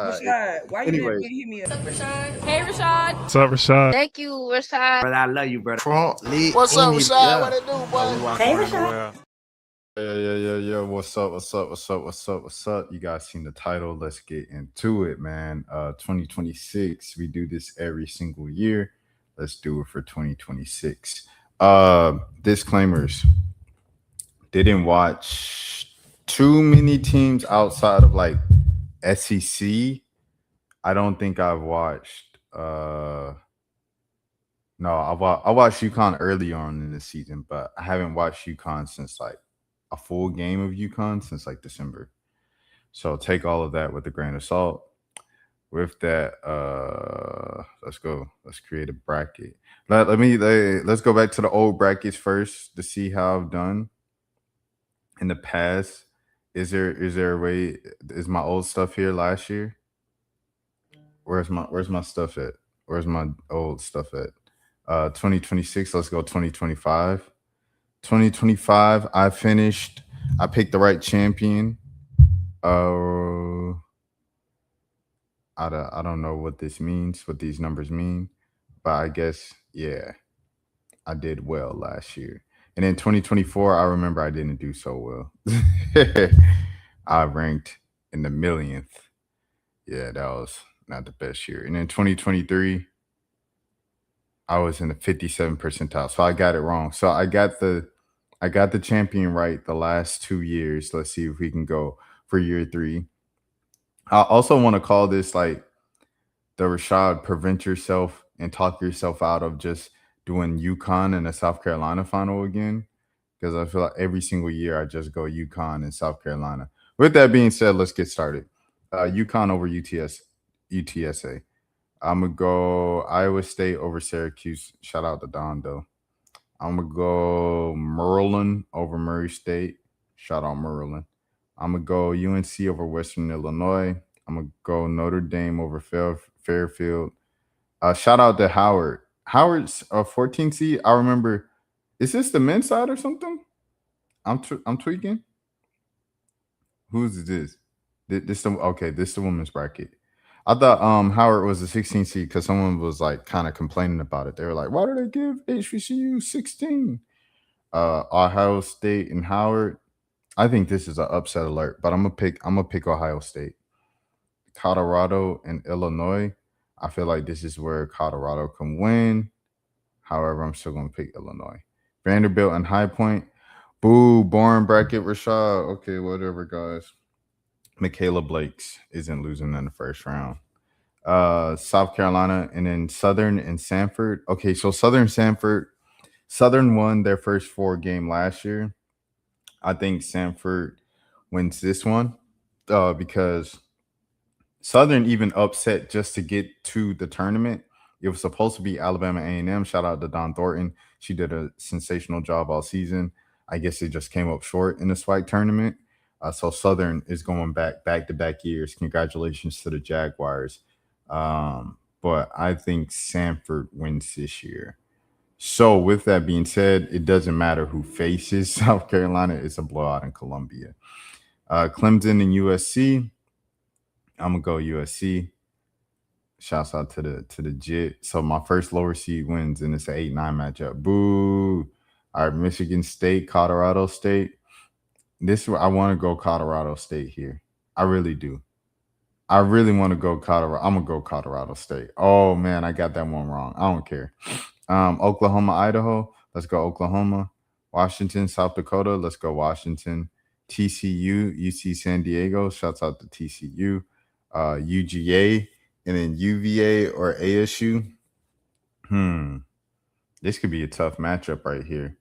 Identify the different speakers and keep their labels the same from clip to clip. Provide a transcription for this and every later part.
Speaker 1: Rashad, why you
Speaker 2: Anyway,
Speaker 1: didn't hit me up?
Speaker 3: Hey, Rashad.
Speaker 4: What's up, Rashad?
Speaker 3: Thank you, Rashad.
Speaker 2: brother, I love you, brother.
Speaker 4: Trump lit
Speaker 5: What's up,
Speaker 4: in it.
Speaker 5: Rashad? What it do, boy?
Speaker 4: We walk
Speaker 6: Hey,
Speaker 4: around the
Speaker 6: Rashad.
Speaker 4: world.
Speaker 2: Yeah. What's up? You guys seen the title? Let's get into it, man. 2026. We do this every single year. Let's do it for 2026. Disclaimers. Didn't watch too many teams outside of like SEC. I don't think I've watched no, I watched UConn early on in the season, but I haven't watched UConn since like a full game of UConn since like December. So take all of that with a grain of salt. With that, let's go. Let's create a bracket. Let's go back to the old brackets first to see how I've done in the past. Is there a way? Is my old stuff here last year? Where's my stuff at? Where's my old stuff at? 2026. Let's go 2025. 2025. I picked the right champion. I don't know what this means, what these numbers mean, but I guess yeah, I did well last year. And in 2024, I remember I didn't do so well. I ranked in the millionth. Yeah, that was not the best year. And in 2023, I was in the 57th percentile. So I got it wrong. So I got the champion right the last 2 years. Let's see if we can go for year 3. I also want to call this like the Rashad prevent yourself and talk yourself out of just doing UConn and the South Carolina final again. Because I feel like every single year I just go UConn and South Carolina. With that being said, let's get started. UConn over UTSA. I'm going to go Iowa State over Syracuse. Shout out to Don, though. I'm going to go Maryland over Murray State. Shout out Maryland. I'm going to go UNC over Western Illinois. I'm going to go Notre Dame over Fairfield. Shout out to Howard. Howard's a 14 seed. I remember. Is this the men's side or something? I'm tweaking. Who's this? This is the women's bracket. I thought Howard was a 16 seed because someone was like kind of complaining about it. They were like, why do they give HBCU 16? Ohio State and Howard. I think this is an upset alert, but I'm gonna pick Ohio State. Colorado and Illinois. I feel like this is where Colorado can win. However, I'm still gonna pick Illinois. Vanderbilt and High Point. Boo, boring bracket, Rashad. Okay, whatever, guys. Michaela Blake's isn't losing in the first round. South Carolina and then Southern and Sanford. Okay, so Southern won their first 4 game last year. I think Sanford wins this one because Southern even upset just to get to the tournament. It was supposed to be Alabama A&M. Shout out to Don Thornton. She did a sensational job all season. I guess it just came up short in the SWAC tournament. So Southern is going back-to-back years. Congratulations to the Jaguars. But I think Sanford wins this year. So with that being said, it doesn't matter who faces South Carolina. It's a blowout in Columbia. Clemson and USC. I'm going to go USC. Shouts out to the JIT. So my first lower seed wins, and it's an 8-9 matchup. Boo. All right, Michigan State, Colorado State. I want to go Colorado State here. I really do. I really want to go Colorado. I'm going to go Colorado State. Oh, man, I got that one wrong. I don't care. Oklahoma, Idaho. Let's go Oklahoma. Washington, South Dakota. Let's go Washington. TCU, UC San Diego. Shouts out to TCU. UGA, and then UVA or ASU. This could be a tough matchup right here.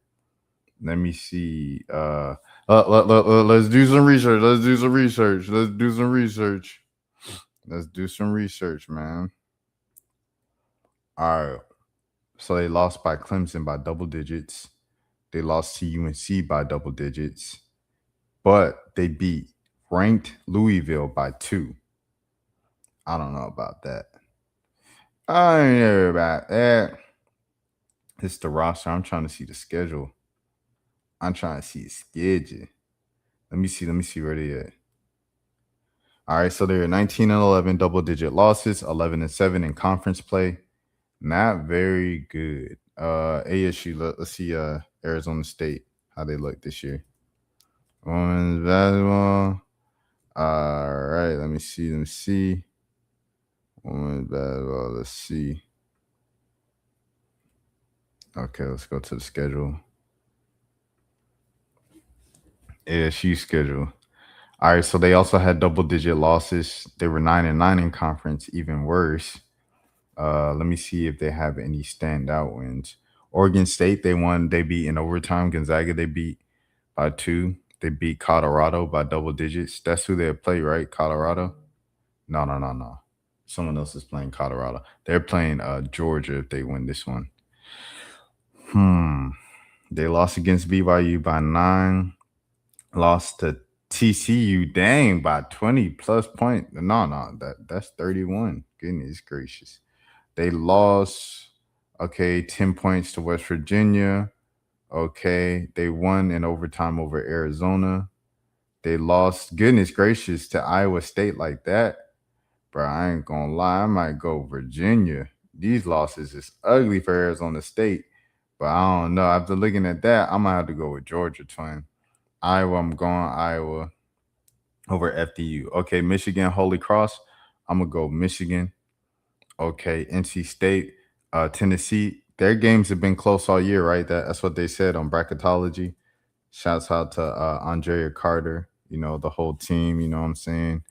Speaker 2: Let me see. Let's do some research. Let's do some research, man. All right. So they lost by Clemson by double digits. They lost to UNC by double digits. But they beat ranked Louisville by 2. I don't know about that. I don't know about that. It's the roster. I'm trying to see the schedule. Let me see where they at. All right, so they're 19 and 11 double digit losses, 11 and 7 in conference play. Not very good. ASU, let's see Arizona State, how they look this year. Women's basketball. All right, let me see. Women's basketball, let's see. Okay, let's go to the schedule. ASU schedule. All right, so they also had double digit losses. They were 9 and 9 in conference, even worse. Let me see if they have any standout wins. Oregon State, they won. They beat in overtime. Gonzaga, they beat by 2. They beat Colorado by double digits. That's who they play, right? Colorado? No, no, no, no. Someone else is playing Colorado. They're playing Georgia if they win this one. They lost against BYU by 9. Lost to TCU, dang, by 20 plus point. No, no, that's 31. Goodness gracious. They lost, okay, 10 points to West Virginia. Okay. They won in overtime over Arizona. They lost, goodness gracious, to Iowa State like that. Bro, I ain't gonna lie. I might go Virginia. These losses is ugly for Arizona State. But I don't know. After looking at that, I might have to go with Georgia twin. Iowa, I'm going Iowa over FDU. Okay, Michigan, Holy Cross. I'm gonna go Michigan. Okay, NC State, Tennessee. Their games have been close all year, right? That's what they said on bracketology. Shouts out to Andrea Carter, the whole team, you know what I'm saying?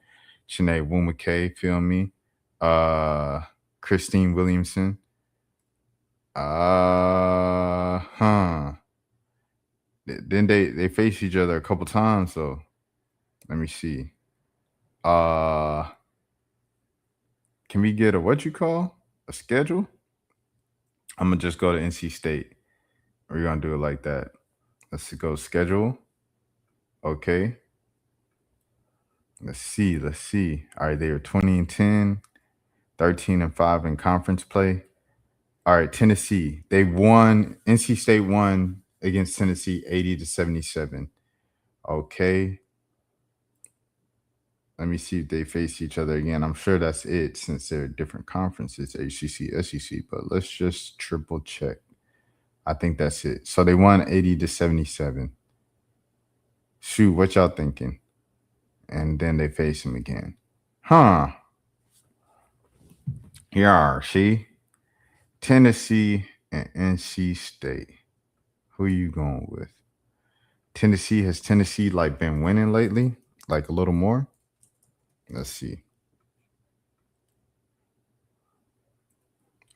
Speaker 2: Sinead Wumake, feel me? Uh Christine Williamson. Huh. Then they face each other a couple times, so let me see. Uh can we get a what you call? A schedule? I'm gonna just go to NC State. We're gonna do it like that. Let's go schedule. Okay. Let's see. Let's see. All right, they are 20 and 10, 13 and 5 in conference play. All right, Tennessee. They won. NC State won against Tennessee 80 to 77. Okay. Let me see if they face each other again. I'm sure that's it since they're different conferences, ACC, SEC, but let's just triple check. I think that's it. So they won 80 to 77. Shoot, what y'all thinking? And then they face him again. Huh. Yeah, see? Tennessee and NC State. Who you going with? Tennessee, has Tennessee like been winning lately? Like a little more? Let's see.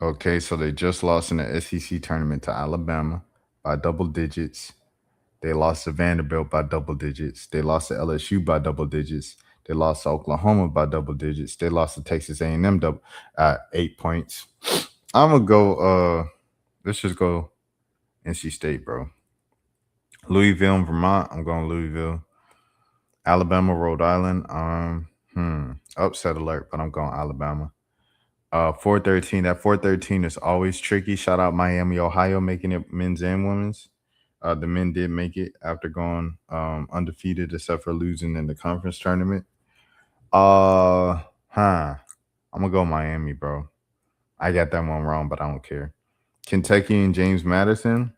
Speaker 2: Okay, so they just lost in the SEC tournament to Alabama by double digits. They lost to Vanderbilt by double digits. They lost to LSU by double digits. They lost to Oklahoma by double digits. They lost to Texas A&M at 8 points. I'm gonna go. Let's just go NC State, bro. Louisville and Vermont. I'm going Louisville. Alabama, Rhode Island. Upset alert, but I'm going Alabama. 413. That 413 is always tricky. Shout out Miami, Ohio, making it men's and women's. The men did make it after going undefeated, except for losing in the conference tournament. I'm gonna go Miami, bro. I got that one wrong, but I don't care. Kentucky and James Madison.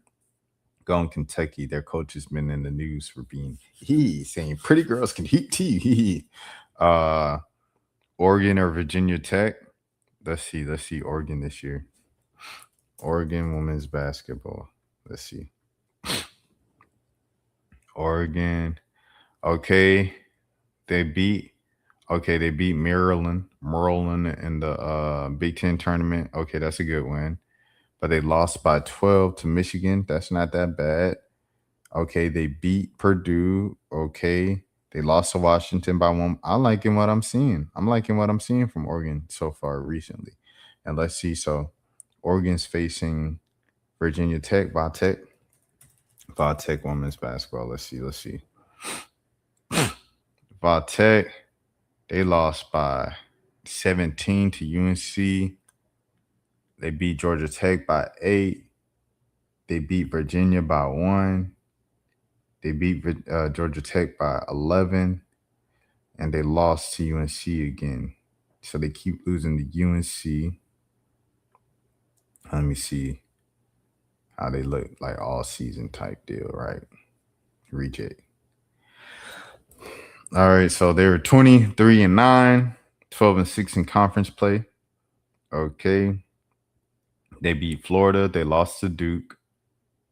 Speaker 2: Going Kentucky. Their coach has been in the news for being saying pretty girls can heat tea. Oregon or Virginia Tech. Let's see Oregon this year. Oregon women's basketball. Let's see. Oregon. Okay. They beat Maryland in the Big Ten tournament. Okay, that's a good win. But they lost by 12 to Michigan. That's not that bad. Okay, they beat Purdue. Okay. They lost to Washington by 1. I'm liking what I'm seeing. I'm liking what I'm seeing from Oregon so far recently. And let's see. So Oregon's facing Virginia Tech, Va Tech women's basketball. Let's see. Va Tech, they lost by 17 to UNC. They beat Georgia Tech by 8. They beat Virginia by 1. They beat Georgia Tech by 11. and they lost to UNC again. So they keep losing to UNC. Let me see how they look like all season type deal, right? Reject. All right, so they were 23-9, 12-6 in conference play. Okay. They beat Florida. They lost to Duke.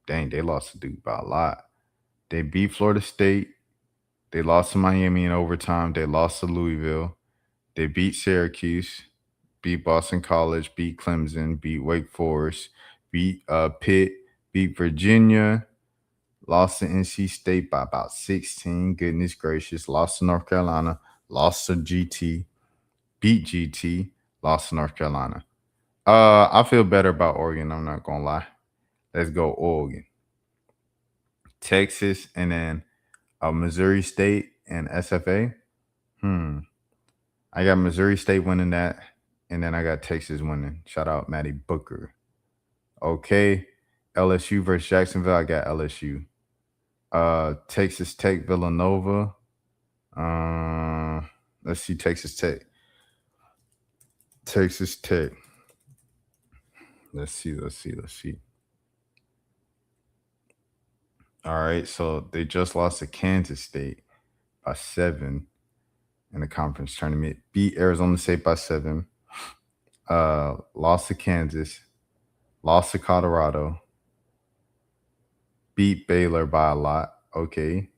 Speaker 2: Dang, they lost to Duke by a lot. They beat Florida State. They lost to Miami in overtime. They lost to Louisville. They beat Syracuse, beat Boston College, beat Clemson, beat Wake Forest, beat Pitt, beat Virginia, lost to NC State by about 16. Goodness gracious. Lost to North Carolina, lost to GT, beat GT, lost to North Carolina. I feel better about Oregon. I'm not gonna lie. Let's go Oregon, Texas, and then Missouri State and SFA. I got Missouri State winning that, and then I got Texas winning. Shout out Matty Booker. Okay, LSU versus Jacksonville. I got LSU. Texas Tech Villanova. Let's see Texas Tech. Texas Tech. Let's see. All right, so they just lost to Kansas State by 7 in the conference tournament. Beat Arizona State by 7. Lost to Kansas. Lost to Colorado. Beat Baylor by a lot. Okay.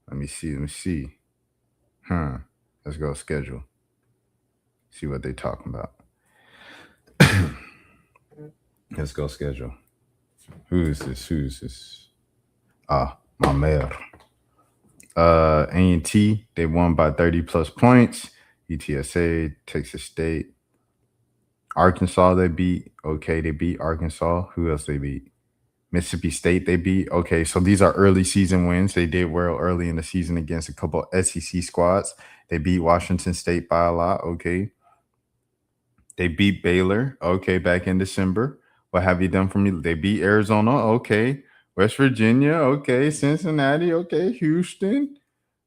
Speaker 2: Let me see. Let's go schedule. See what they talking about. Let's go schedule. Who is this? My mayor. A&T, they won by 30 plus points. UTSA, Texas State. Arkansas, they beat. Okay, they beat Arkansas. Who else they beat? Mississippi State, they beat. Okay, so these are early season wins. They did well early in the season against a couple SEC squads. They beat Washington State by a lot. Okay. They beat Baylor. Okay, back in December. What have you done for me? They beat Arizona. Okay. West Virginia. Okay. Cincinnati. Okay. Houston.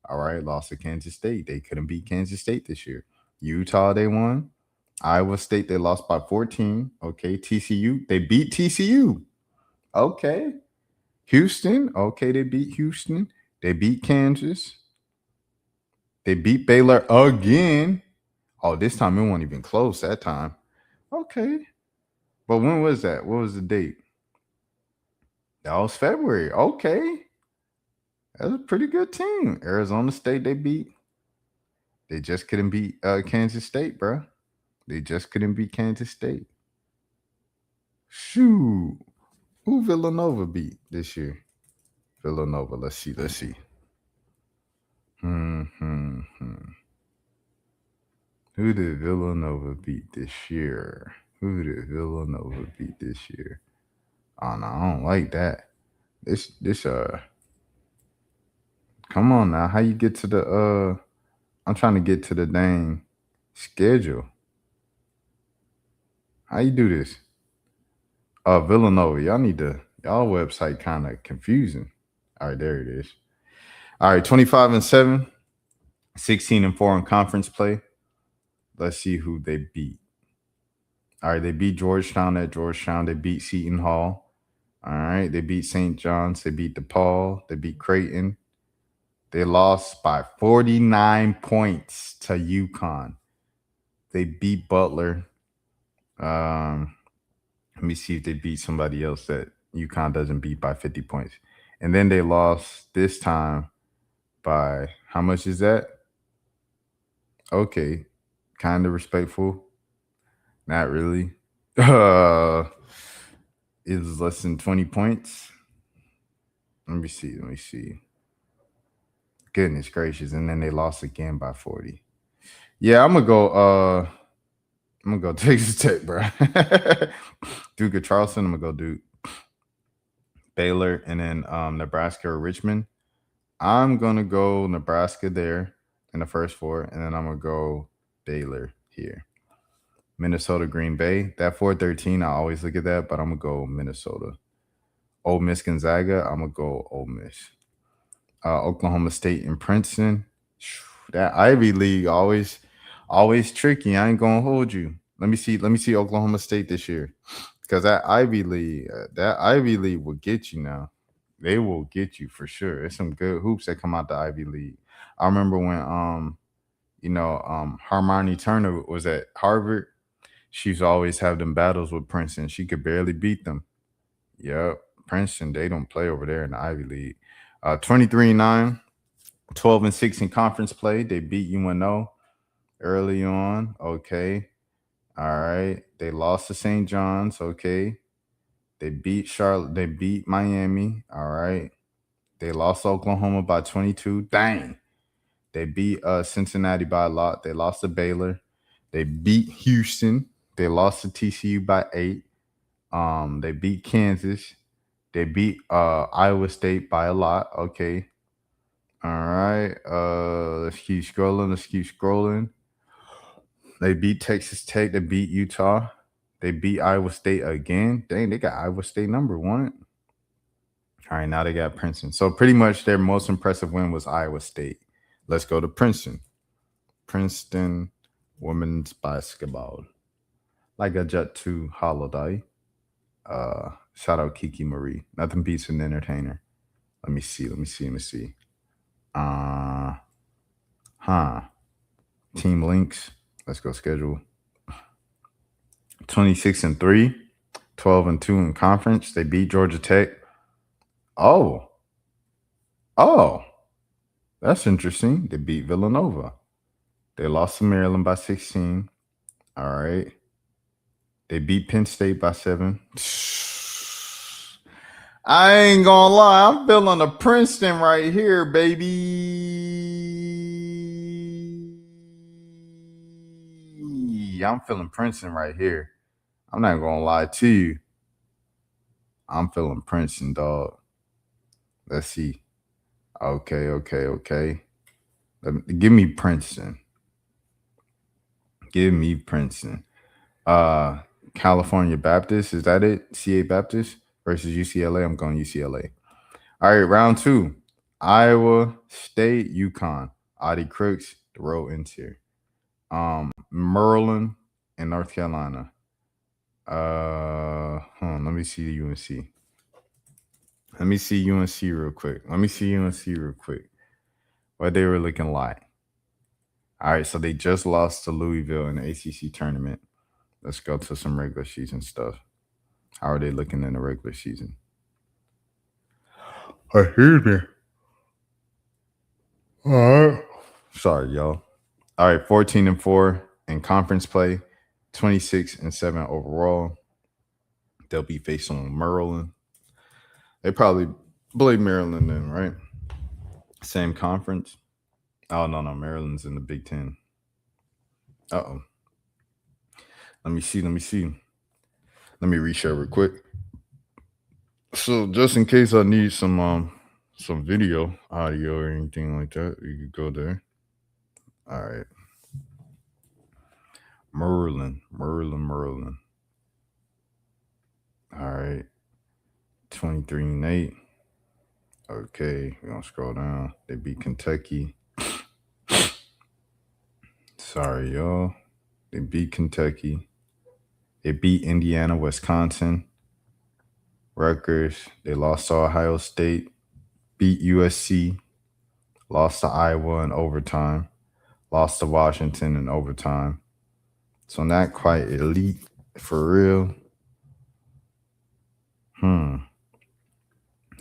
Speaker 2: All right. Lost to Kansas State. They couldn't beat Kansas State this year. Utah, they won. Iowa State, they lost by 14. Okay. TCU, they beat TCU. Okay. Houston, okay, they beat Houston. They beat Kansas. They beat Baylor again. Oh, this time it wasn't even close that time. Okay. But when was that? What was the date? That was February. Okay. That was a pretty good team. Arizona State, they beat. They just couldn't beat Kansas State, bro. They just couldn't beat Kansas State. Shoot. Who Villanova beat this year? Villanova. Let's see. Who did Villanova beat this year? Oh no, I don't like that. This come on now. How you get to the I'm trying to get to the dang schedule. How you do this? Villanova. Y'all website kind of confusing. All right, there it is. All right, 25-7, 16-4 in conference play. Let's see who they beat. All right, they beat Georgetown at Georgetown. They beat Seton Hall. All right, they beat St. John's. They beat DePaul. They beat Creighton. They lost by 49 points to UConn. They beat Butler. Let me see if they beat somebody else that UConn doesn't beat by 50 points. And then they lost this time by, how much is that? Okay, kind of respectful. Not really. It's less than 20 points. Let me see. Goodness gracious. And then they lost again by 40. Yeah, I'm gonna go Texas Tech, bro. Duke or Charleston, I'm gonna go Duke. Baylor, and then Nebraska or Richmond. I'm gonna go Nebraska there in the first 4, and then I'm gonna go Baylor here. Minnesota, Green Bay. That 4-13, I always look at that, but I'm gonna go Minnesota. Ole Miss, Gonzaga. I'm gonna go Ole Miss. Oklahoma State and Princeton. That Ivy League always tricky. I ain't gonna hold you. Let me see Oklahoma State this year. Because that Ivy League will get you now. They will get you for sure. There's some good hoops that come out the Ivy League. I remember when Hermione Turner was at Harvard. She used to always have them battles with Princeton. She could barely beat them. Yep. Princeton, they don't play over there in the Ivy League. 23-9, 12-6 in conference play. They beat UNO early on. Okay. All right. They lost to St. John's. Okay. They beat Charlotte. They beat Miami. All right. They lost Oklahoma by 22. Dang. They beat Cincinnati by a lot. They lost to Baylor. They beat Houston. They lost to TCU by 8. They beat Kansas. They beat Iowa State by a lot. Okay. All right. Let's keep scrolling. Let's keep scrolling. They beat Texas Tech. They beat Utah. They beat Iowa State again. Dang, they got Iowa State number one. All right, now they got Princeton. So pretty much their most impressive win was Iowa State. Let's go to Princeton. Princeton women's basketball. Like a Jet 2 holiday. Shout out Kiki Marie. Nothing beats an entertainer. Let me see. Uh huh. Team links. Let's go schedule. 26-3, 12-2 in conference. They beat Georgia Tech. Oh. Oh. That's interesting. They beat Villanova. They lost to Maryland by 16. All right. They beat Penn State by 7. I ain't gonna lie. I'm feeling a Princeton right here, baby. I'm feeling Princeton right here. I'm not gonna lie to you. I'm feeling Princeton, dog. Let's see. Okay. Give me Princeton. Give me Princeton. California Baptist, is that it? CA Baptist versus UCLA. I'm going UCLA. All right, round 2. Iowa State, UConn. Audie Crooks, the road interior. Maryland and North Carolina. Let me see the UNC. Let me see UNC real quick. What they were looking like. All right, so they just lost to Louisville in the ACC tournament. Let's go to some regular season stuff. How are they looking in the regular season? I hear me. All right. Sorry, y'all. All right, 14-4 in conference play, 26-7 overall. They'll be facing Maryland. They probably play Maryland then, right? Same conference. Oh no, Maryland's in the Big Ten. Uh-oh. Let me see. Let me reshare real quick. So just in case I need some video, audio, or anything like that, you could go there. All right. Maryland. All right. 23-8. Okay, we're gonna scroll down. They beat Kentucky. Sorry, y'all. They beat Kentucky. They beat Indiana, Wisconsin. Rutgers. They lost to Ohio State. Beat USC. Lost to Iowa in overtime. Lost to Washington in overtime. So not quite elite for real.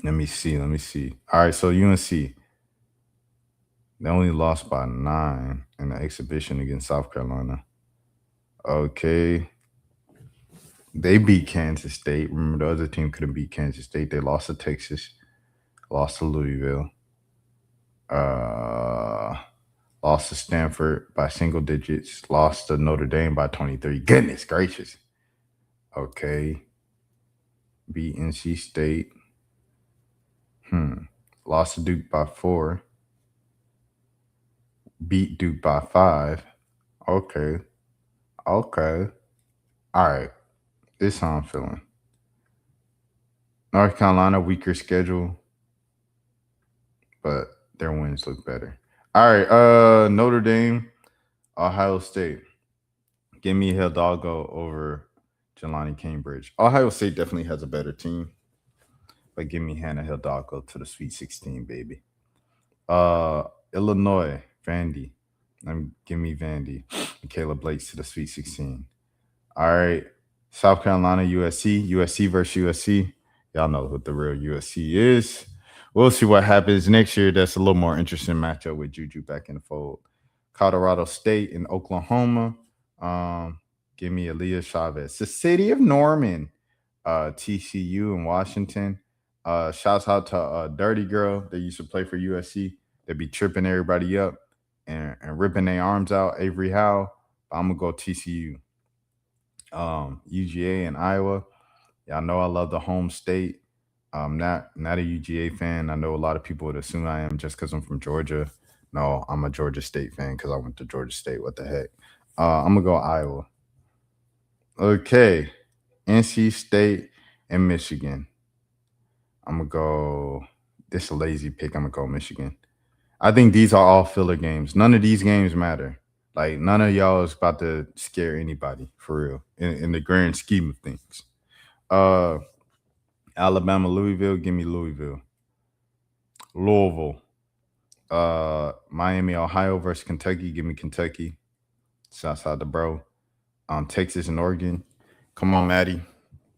Speaker 2: Let me see. All right, so UNC. They only lost by 9 in the exhibition against South Carolina. Okay. They beat Kansas State. Remember, the other team couldn't beat Kansas State. They lost to Texas. Lost to Louisville. Lost to Stanford by single digits. Lost to Notre Dame by 23. Goodness gracious. Okay. Beat NC State. Lost to Duke by 4. Beat Duke by 5. Okay. All right. This is how I'm feeling. North Carolina, weaker schedule, but their wins look better. All right. Notre Dame, Ohio State. Give me Hidalgo over Jelani Cambridge. Ohio State definitely has a better team, but give me Hannah Hidalgo to the Sweet 16, baby. Uh, Illinois, Vandy. Give me Vandy. Michaela Blakes to the Sweet 16. All right. South Carolina, USC. USC versus USC. Y'all know what the real USC is. We'll see what happens next year. That's a little more interesting matchup with Juju back in the fold. Colorado State and Oklahoma. Um, Give me Aaliyah Chavez. The city of Norman. TCU in Washington. Shouts out to Dirty Girl that used to play for USC. They be tripping everybody up and ripping their arms out. Avery Howe. I'm gonna go TCU. UGA and Iowa. Y'all know I love the home state. I'm not a UGA fan. I know a lot of people would assume I am just because I'm from Georgia. No, I'm a Georgia State fan because I went to Georgia State. What the heck? I'm gonna go Iowa. Okay, NC State and Michigan. I'm gonna go. This a lazy pick. I'm gonna go Michigan. I think these are all filler games. None of these games matter. Like none of y'all is about to scare anybody for real in the grand scheme of things. Uh, Alabama, Louisville. Give me Louisville. Louisville. Miami, Ohio versus Kentucky. Give me Kentucky. Southside the bro. Texas and Oregon. Come on, Maddie.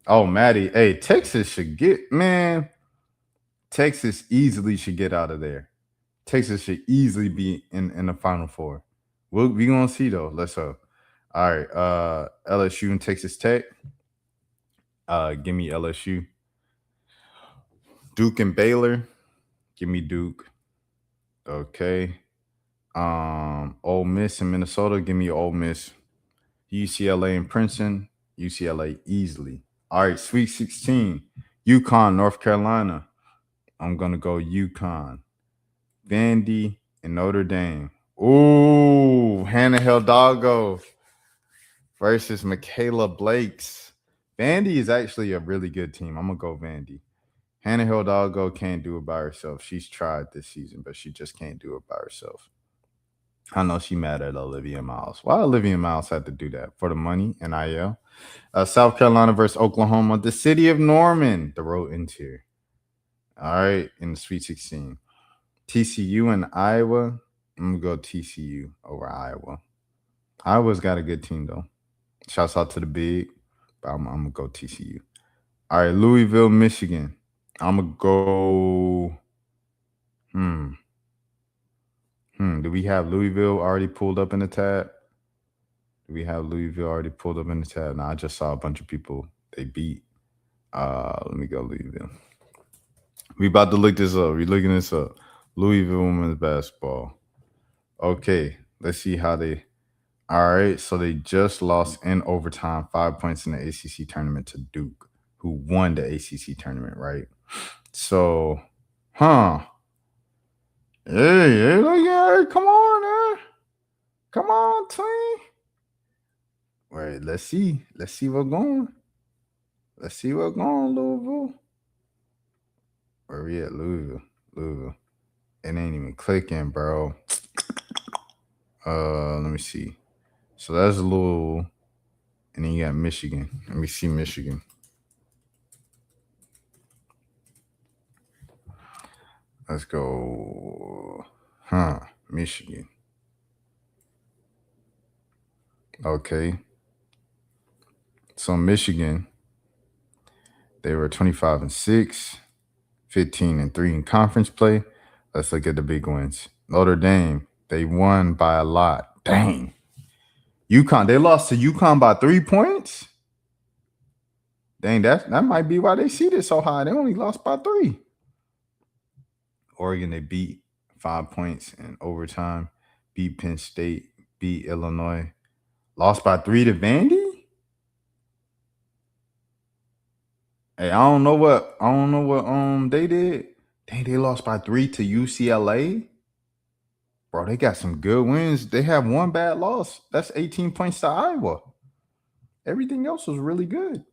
Speaker 2: Oh, Maddie. Hey, Texas should get man. Texas easily should get out of there. Texas should easily be in the Final Four. We gonna see though. Let's hope. All right. LSU and Texas Tech. Give me LSU. Duke and Baylor. Give me Duke. Okay. Ole Miss and Minnesota. Give me Ole Miss. UCLA and Princeton. UCLA easily. All right. Sweet 16. UConn, North Carolina. I'm gonna go UConn. Vandy and Notre Dame. Ooh, Hannah Hidalgo versus Michaela Blakes. Vandy is actually a really good team. I'm gonna go Vandy. Hannah Hidalgo can't do it by herself. She's tried this season, but she just can't do it by herself. I know she mad at Olivia Miles. Why Olivia Miles had to do that? For the money, NIL. South Carolina versus Oklahoma. The city of Norman, the road interior. All right, in the Sweet 16. TCU and Iowa. I'm gonna go TCU over Iowa. Iowa's got a good team though. Shouts out to the big, but I'm gonna go TCU. All right, Louisville, Michigan. I'm gonna go. Hmm. Do we have Louisville already pulled up in the tab? Do we have Louisville already pulled up in the tab? Now I just saw a bunch of people they beat. Let me go Louisville. We about to look this up. We looking this up. Louisville women's basketball. Okay, let's see how they. All right, so they just lost in overtime, 5 points in the ACC tournament to Duke, who won the ACC tournament, right? So, huh? Hey, look at it. Come on, man. Come on, team. Wait, let's see. Let's see what's going. Let's see what's going, Louisville. Where we at, Louisville? Louisville. It ain't even clicking, bro. Let me see. So that's Louisville, and then you got Michigan. Let me see Michigan. Let's go. Michigan. Okay. So Michigan, they were 25-6, 15-3 in conference play. Let's look at the big wins. Notre Dame, they won by a lot. Dang. UConn, they lost to UConn by 3 points. Dang, that might be why they seeded so high. They only lost by 3. Oregon, they beat 5 points in overtime, beat Penn State, beat Illinois, lost by 3 to Vandy. Hey, I don't know what they did. Dang, they lost by 3 to UCLA. Bro, they got some good wins. They have one bad loss. That's 18 points to Iowa. Everything else was really good.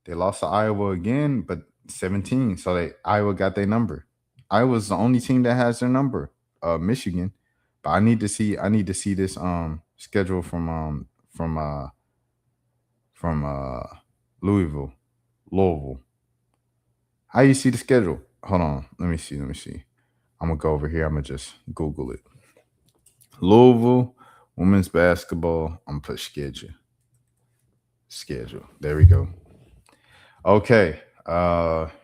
Speaker 2: They lost to Iowa again, but 17. So Iowa got their number. Iowa's the only team that has their number. Michigan. But I need to see this schedule from from Louisville, Louisville. How you see the schedule? Hold on, let me see. I'm gonna go over here. I'm gonna just Google it. Louisville women's basketball. I'm gonna put schedule. Schedule. There we go. Okay.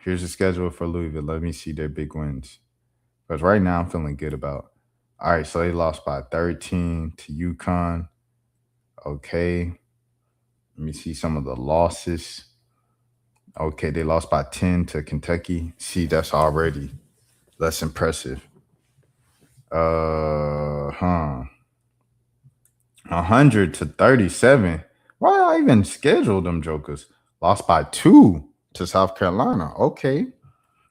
Speaker 2: Here's the schedule for Louisville. Let me see their big wins. Because right now I'm feeling good about. All right, so they lost by 13 to UConn. Okay. Let me see some of the losses. Okay, they lost by 10 to Kentucky. See, that's already less impressive. Huh. 100 to 37. Why I even schedule them jokers? Lost by 2 to South Carolina. Okay.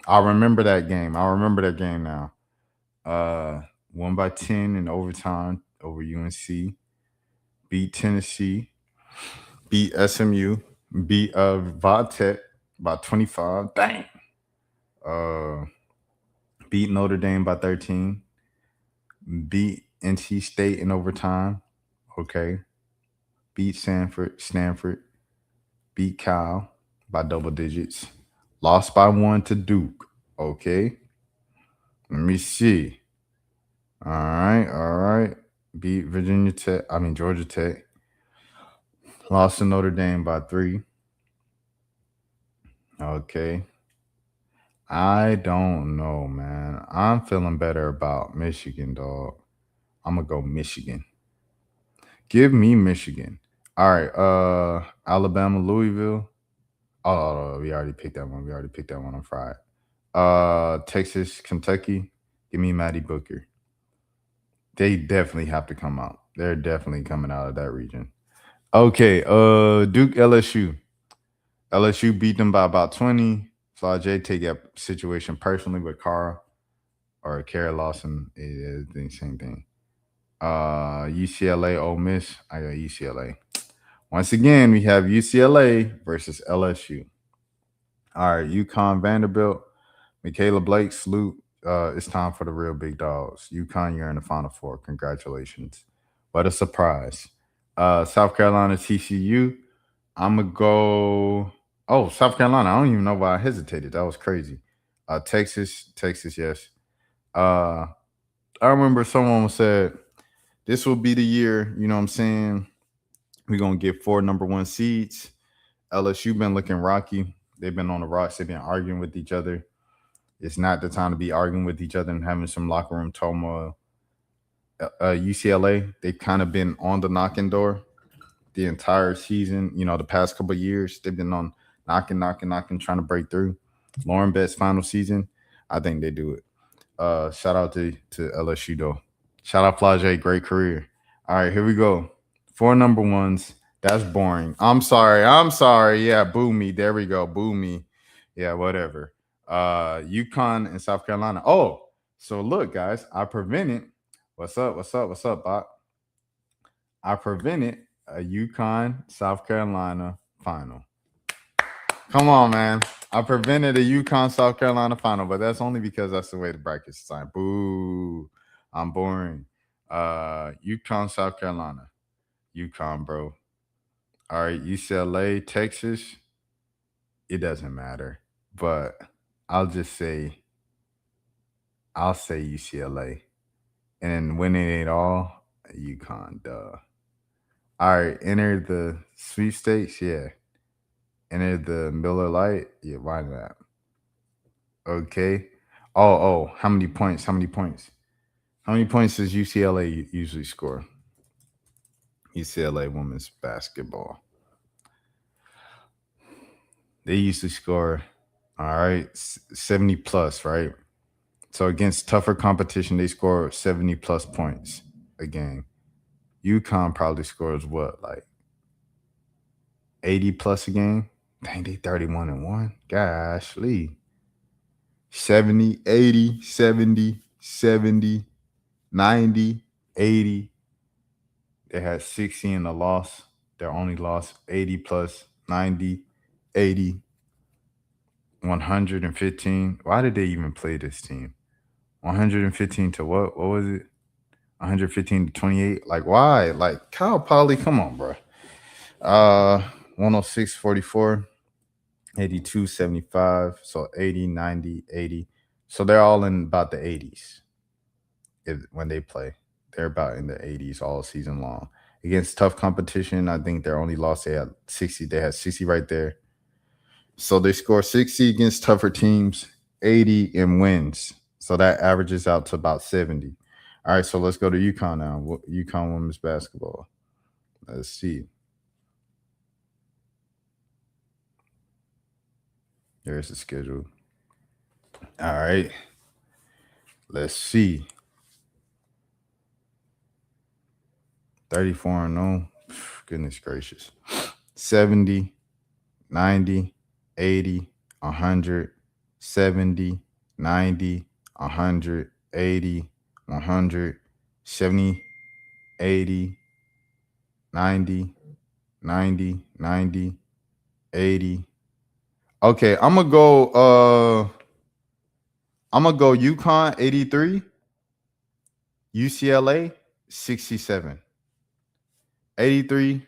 Speaker 2: I remember that game. I remember that game now. Uh Won by 10 in overtime over UNC. Beat Tennessee. Beat SMU. Beat Vodtech by 25. Dang. Uh Beat Notre Dame by 13. Beat NC State in overtime. Okay. Beat Stanford. Beat Cal by double digits. Lost by 1 to Duke. Okay. Let me see. All right. All right. Beat Georgia Tech. Lost to Notre Dame by 3. Okay. I don't know, man. I'm feeling better about Michigan, dog. I'm gonna go Michigan. Give me Michigan. All right. Alabama, Louisville. Oh, we already picked that one. We already picked that one on Friday. Texas, Kentucky. Give me Matty Booker. They definitely have to come out. They're definitely coming out of that region. Okay, Duke LSU. LSU beat them by about 20. Fly J take that situation personally with Carl or Kara Lawson is the same thing. UCLA, Ole Miss. I got UCLA. Once again, we have UCLA versus LSU. All right, UConn, Vanderbilt. Michaela Blake, salute. It's time for the real big dogs. UConn, you're in the Final Four. Congratulations. What a surprise. South Carolina, TCU. I'm going to go. Oh, South Carolina. I don't even know why I hesitated. That was crazy. Texas, yes. Uh, I remember someone said, this will be the year, you know what I'm saying? We're going to get 4 number 1 seeds. LSU been looking rocky. They've been on the rocks. They've been arguing with each other. It's not the time to be arguing with each other and having some locker room turmoil. UCLA, they've kind of been on the knocking door the entire season. You know, the past couple of years, they've been on knocking, trying to break through. Lauren Bett's final season, I think they do it. Shout out to LSU though. Shout out Flage, great career. All right, here we go. 4 number 1s. That's boring. I'm sorry. I'm sorry. Yeah, boo me. There we go. Boo me. Yeah, whatever. UConn and South Carolina. Oh, so look, guys, I prevented. What's up? What's up, Bot? I prevented a UConn South Carolina final. Come on, man. I prevented a UConn South Carolina final, but that's only because that's the way the brackets signed. Boo. I'm boring. UConn South Carolina. UConn, bro. All right, UCLA, Texas. It doesn't matter. But I'll just say I'll say UCLA. And then winning it all, UConn, duh. All right, enter the sweepstakes, yeah. Enter the Miller Lite, yeah, why not? Okay. How many points? How many points? How many points does UCLA usually score? UCLA women's basketball. They usually score, all right, 70 plus, right? So against tougher competition, they score 70 plus points a game. UConn probably scores what, like 80 plus a game? Dang, they 31-1. Gosh, Lee. 70, 80, 70, 70, 90, 80. They had 60 in the loss. Their only loss, 80 plus 90, 80, 115. Why did they even play this team? 115 to what? What was it? 115 to 28. Like why? Like Kyle Polly, come on, bro. 106 44, 82 75. So 80 90 80. So they're all in about the 80s when they play. They're about in the 80s all season long. Against tough competition, I think their only loss they had 60. They had 60 right there. So they score 60 against tougher teams, 80 in wins. So that averages out to about 70. All right, so let's go to UConn now. UConn women's basketball. Let's see. There's the schedule. All right. Let's see. 34 and 0. Goodness gracious. 70, 90, 80, 100, 70, 90, 100, 80, 100, 70, 80, 90, 90, 90, 80. Okay, I'm gonna go UConn 83, UCLA 67. 83,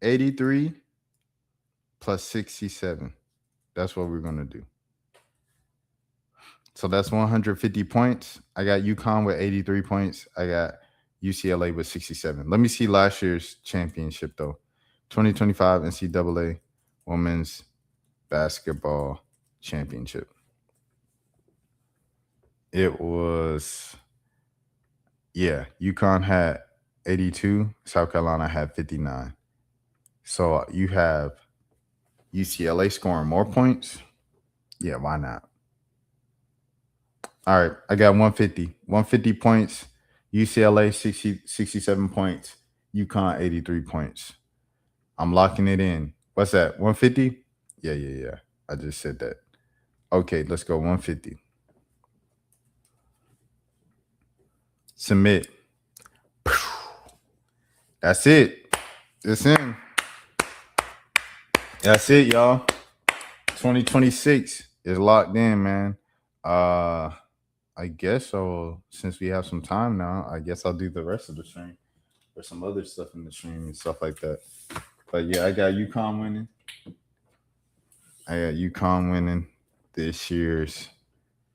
Speaker 2: 83 plus 67. That's what we're gonna do. So that's 150 points. I got UConn with 83 points. I got UCLA with 67. Let me see last year's championship though. 2025 NCAA Women's Basketball Championship. It was, yeah, UConn had 82, South Carolina had 59. So you have UCLA scoring more points. Yeah, why not? All right, I got 150. 150 points. UCLA 67 points. UConn 83 points. I'm locking it in. What's that? 150? Yeah. I just said that. Okay, let's go 150. Submit. That's it. It's in. That's it, y'all. 2026 is locked in, man. I guess so. Since we have some time now, I guess I'll do the rest of the stream or some other stuff in the stream and stuff like that. But yeah, I got UConn winning. This year's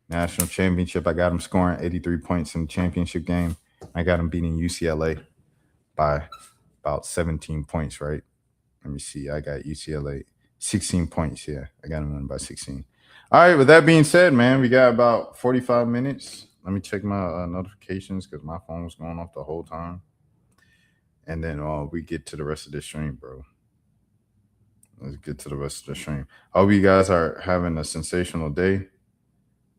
Speaker 2: national championship. I got them scoring 83 points in the championship game. I got them beating UCLA by about 17 points, right? Let me see. I got UCLA 16 points. Yeah, I got them winning by 16. All right, with that being said, man, we got about 45 minutes. Let me check my notifications because my phone was going off the whole time. And then we get to the rest of the stream, bro. Let's get to the rest of the stream. Hope you guys are having a sensational day.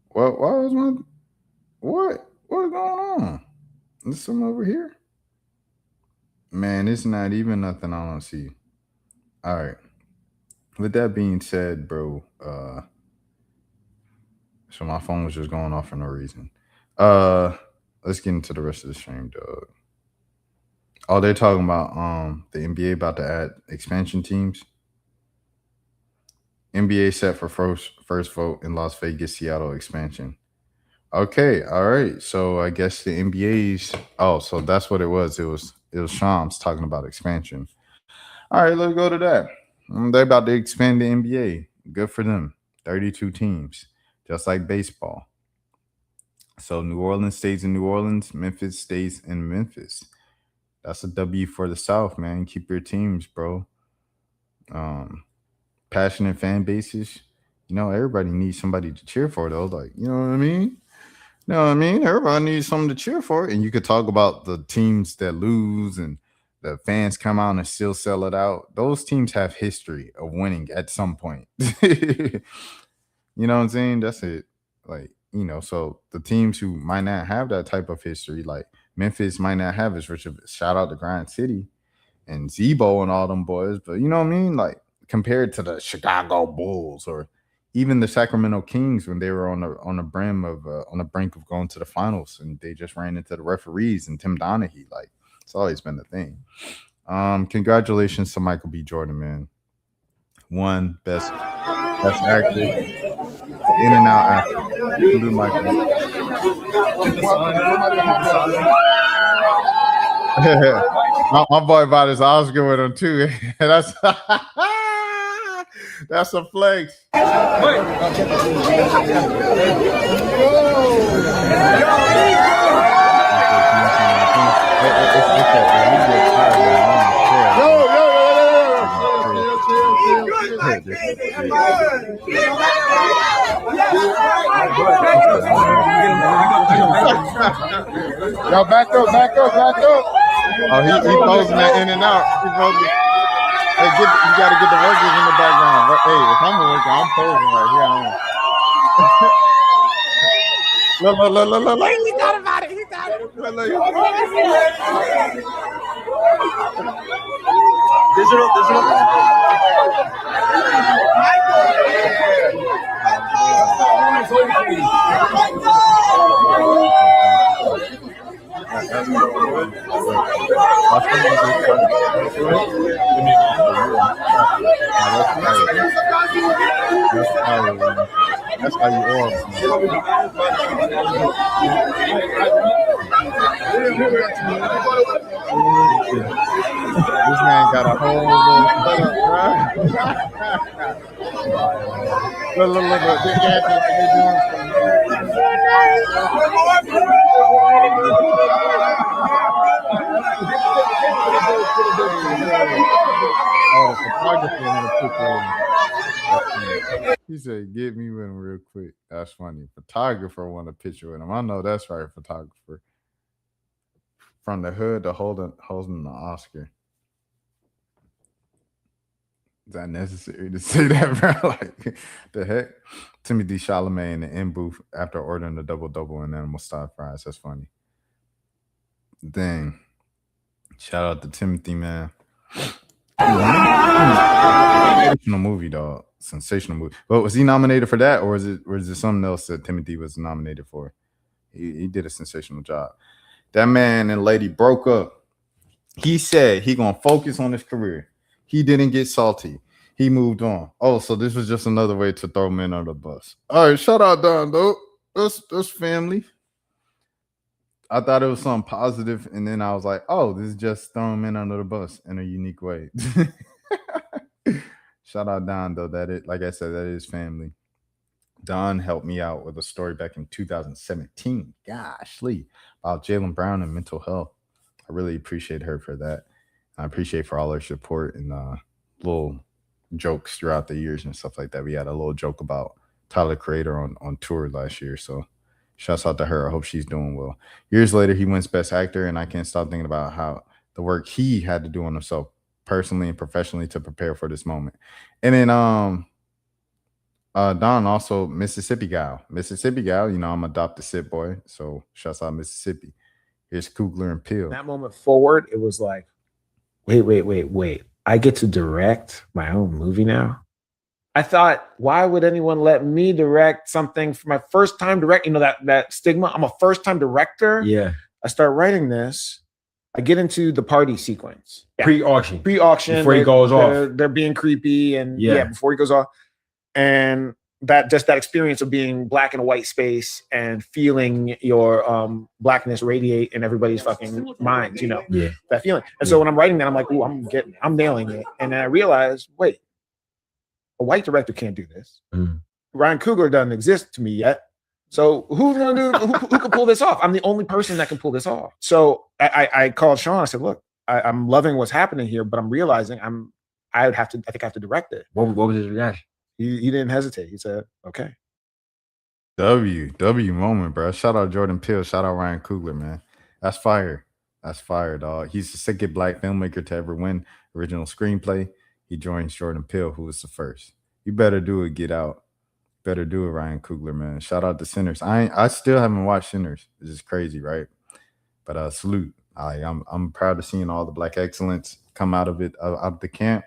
Speaker 2: What's going on? Is something over here? Man, it's not even nothing I don't see. All right. With that being said, bro, so my phone was just going off for no reason. Let's get into the rest of the stream, dog. Oh, they're talking about the NBA about to add expansion teams. NBA set for first vote in Las Vegas, Seattle expansion. Okay, all right. So I guess the NBA's. Oh, so that's what it was. It was Shams talking about expansion. All right, let's go to that. They're about to expand the NBA. Good for them. 32 teams, just like baseball. So New Orleans stays in New Orleans. Memphis stays in Memphis. That's a W for the South, man. Keep your teams, bro. Passionate fan bases. You know, everybody needs somebody to cheer for, though. Like, you know what I mean? You know what I mean? Everybody needs something to cheer for. And you could talk about the teams that lose and the fans come out and still sell it out. Those teams have history of winning at some point. You know what I'm saying? That's it. Like, you know, so the teams who might not have that type of history, like Memphis might not have as rich of shout out to Grind City and Zebo and all them boys. But you know what I mean? Like compared to the Chicago Bulls or even the Sacramento Kings when they were on the brink of going to the finals and they just ran into the referees and Tim Donaghy. Like it's always been the thing. Congratulations to Michael B. Jordan, man. One best actor, in and out actor. Michael. my boy bought his Oscar with him too. That's that's a flex. Yo, back up. Oh, he posing that in and out. Hey, you got to get the workers in the background. Hey, if I'm a worker, I'm posing right here. Look. He thought about it. Digital. That's how you order. This man got a whole little setup, look. Oh, the photographer want to put. He said, "Get me with him real quick." That's funny. Photographer want a picture with him. I know that's right. Photographer from the hood to holding the Oscar. Is that necessary to say that, bro? Like the heck? Timothy Chalamet in the in booth after ordering the double and animal style fries. That's funny. Dang. Shout out to Timothy, man. Sensational movie, dog. Sensational movie. But was he nominated for that, or is it something else that Timothy was nominated for? He did a sensational job. That man and lady broke up. He said he gonna focus on his career. He didn't get salty. He moved on. Oh, so this was just another way to throw men under the bus. All right, shout out Don, though. That's family. I thought it was something positive, and then I was like, oh, this is just throwing men under the bus in a unique way. Shout out Don, though. Like I said, that is family. Don helped me out with a story back in 2017. Goshly, about Jaylen Brown and mental health. I really appreciate her for that. I appreciate for all her support and little jokes throughout the years and stuff like that. We had a little joke about Tyler Creator on tour last year. So shouts out to her. I hope she's doing well. Years later, he wins Best Actor, and I can't stop thinking about how the work he had to do on himself personally and professionally to prepare for this moment. And then Don also Mississippi gal. You know, I'm adopted Sit boy. So shouts out Mississippi. Here's Kugler and Peel.
Speaker 1: That moment forward, it was like, wait. I get to direct my own movie now. I thought, why would anyone let me direct something for my first time direct? You know, that stigma. I'm a first time director.
Speaker 4: Yeah.
Speaker 1: I start writing this. I get into the party sequence.
Speaker 4: Yeah. Pre-auction.
Speaker 1: Before
Speaker 4: he goes off.
Speaker 1: They're being creepy and before he goes off. And that experience of being black in a white space and feeling your blackness radiate in everybody's fucking minds, you know, that feeling. And so when I'm writing that, I'm like, ooh, I'm nailing it. And then I realized, wait, a white director can't do this. Ryan Coogler doesn't exist to me yet. So who's gonna do? Who can pull this off? I'm the only person that can pull this off. So I called Sean. I said, look, I'm loving what's happening here, but I'm realizing I think I have to direct it.
Speaker 4: What was his reaction?
Speaker 1: He didn't hesitate. He said, okay.
Speaker 2: W moment, bro. Shout out Jordan Peele. Shout out Ryan Coogler, man. That's fire. That's fire, dog. He's the second black filmmaker to ever win original screenplay. He joins Jordan Peele, who was the first. You better do it, Get Out. Better do it, Ryan Coogler, man. Shout out to Sinners. I still haven't watched Sinners. It's just crazy, right? But salute. I'm proud of seeing all the black excellence come out of it, out of the camp.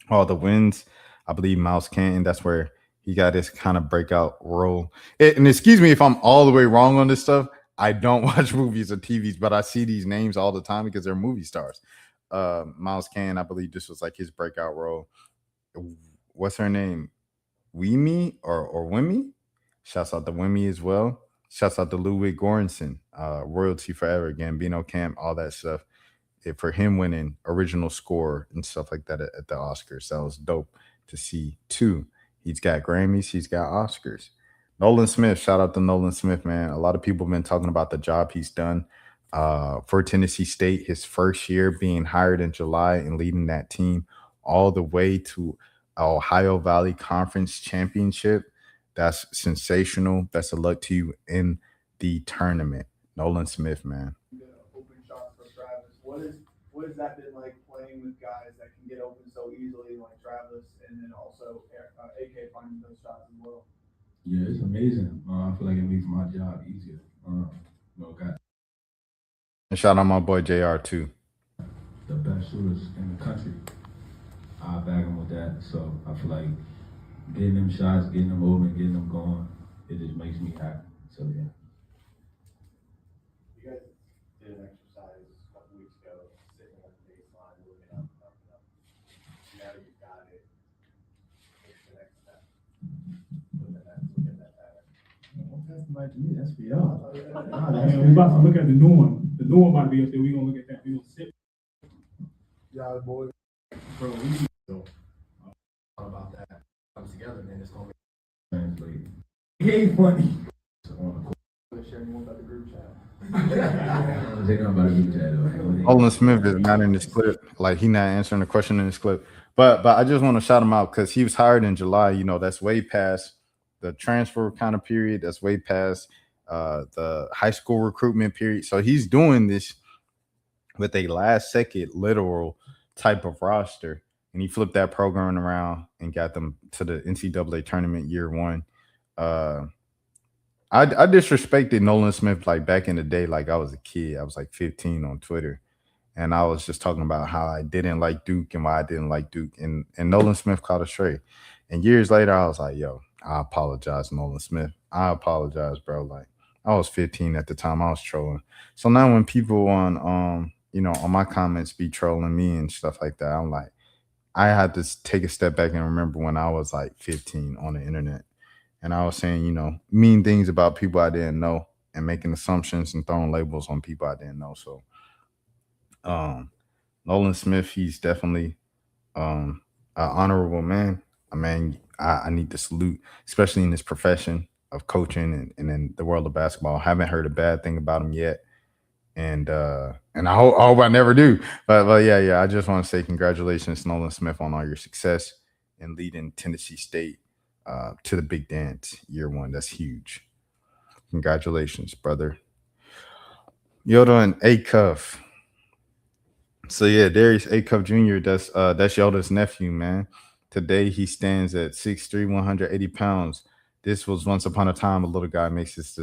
Speaker 2: All the wins. I believe Miles Canton, that's where he got his kind of breakout role. And excuse me if I'm all the way wrong on this stuff. I don't watch movies or TVs, but I see these names all the time because they're movie stars. Miles Canton, I believe this was like his breakout role. What's her name? Wimi or Wimmy? Shouts out to Wimmy as well. Shouts out to Ludwig Göransson, royalty forever, Gambino camp, all that stuff. For him winning original score and stuff like that at the Oscars, that was dope to see too. He's got Grammys, he's got Oscars. Nolan Smith, shout out to Nolan Smith, man. A lot of people have been talking about the job he's done for Tennessee State, his first year being hired in July and leading that team all the way to Ohio Valley Conference Championship. That's sensational. Best of luck to you in the tournament. Nolan Smith, man.
Speaker 4: Open shots for Travis. What has that been like playing with guys that can get open so easily, like Travis, and then also AK finding those shots as well?
Speaker 5: Yeah, it's amazing. I feel like it makes my job easier.
Speaker 2: And shout out my boy JR too.
Speaker 5: The best shooters in the country. I back him with that. So I feel like getting them shots, getting them open, getting them going, it just makes me happy. So yeah.
Speaker 4: You guys did an exercise a couple weeks ago, sitting at the baseline, looking up. Now you've got it. What's the next step? Look at that pattern.
Speaker 5: Don't test like to me, that's for y'all.
Speaker 6: We about to look at the new one. The new one about to be up there. We gonna look at that. We gonna sit.
Speaker 4: Y'all boys.
Speaker 6: Bro, we need
Speaker 4: About that comes together, man. It's gonna be
Speaker 5: Translate. He ain't funny.
Speaker 4: share anyone about the group chat.
Speaker 5: They know about a group chat though.
Speaker 2: Nolan Smith is not in this clip. Like, he not answering the question in this clip. But I just want to shout him out because he was hired in July. You know, that's way past the transfer kind of period. That's way past the high school recruitment period. So he's doing this with a last second literal type of roster. And he flipped that program around and got them to the NCAA tournament year one. I disrespected Nolan Smith like back in the day, like I was a kid. I was like 15 on Twitter. And I was just talking about how I didn't like Duke and why I didn't like Duke. And Nolan Smith caught a stray. And years later, I was like, yo, I apologize, Nolan Smith. I apologize, bro. Like, I was 15 at the time. I was trolling. So now when people on on my comments be trolling me and stuff like that, I'm like, I had to take a step back and remember when I was like 15 on the internet. And I was saying, mean things about people I didn't know and making assumptions and throwing labels on people I didn't know. So Nolan Smith, he's definitely an honorable man. I need to salute, especially in this profession of coaching and in the world of basketball. I haven't heard a bad thing about him yet. And I hope I never do. But yeah, I just want to say congratulations, Nolan Smith, on all your success in leading Tennessee State to the big dance year one. That's huge. Congratulations, brother. Yoda and A-Cuff. So yeah, Darius A-Cuff Jr., that's Yoda's nephew, man. Today he stands at 6'3", 180 pounds. This was once upon a time a little guy makes this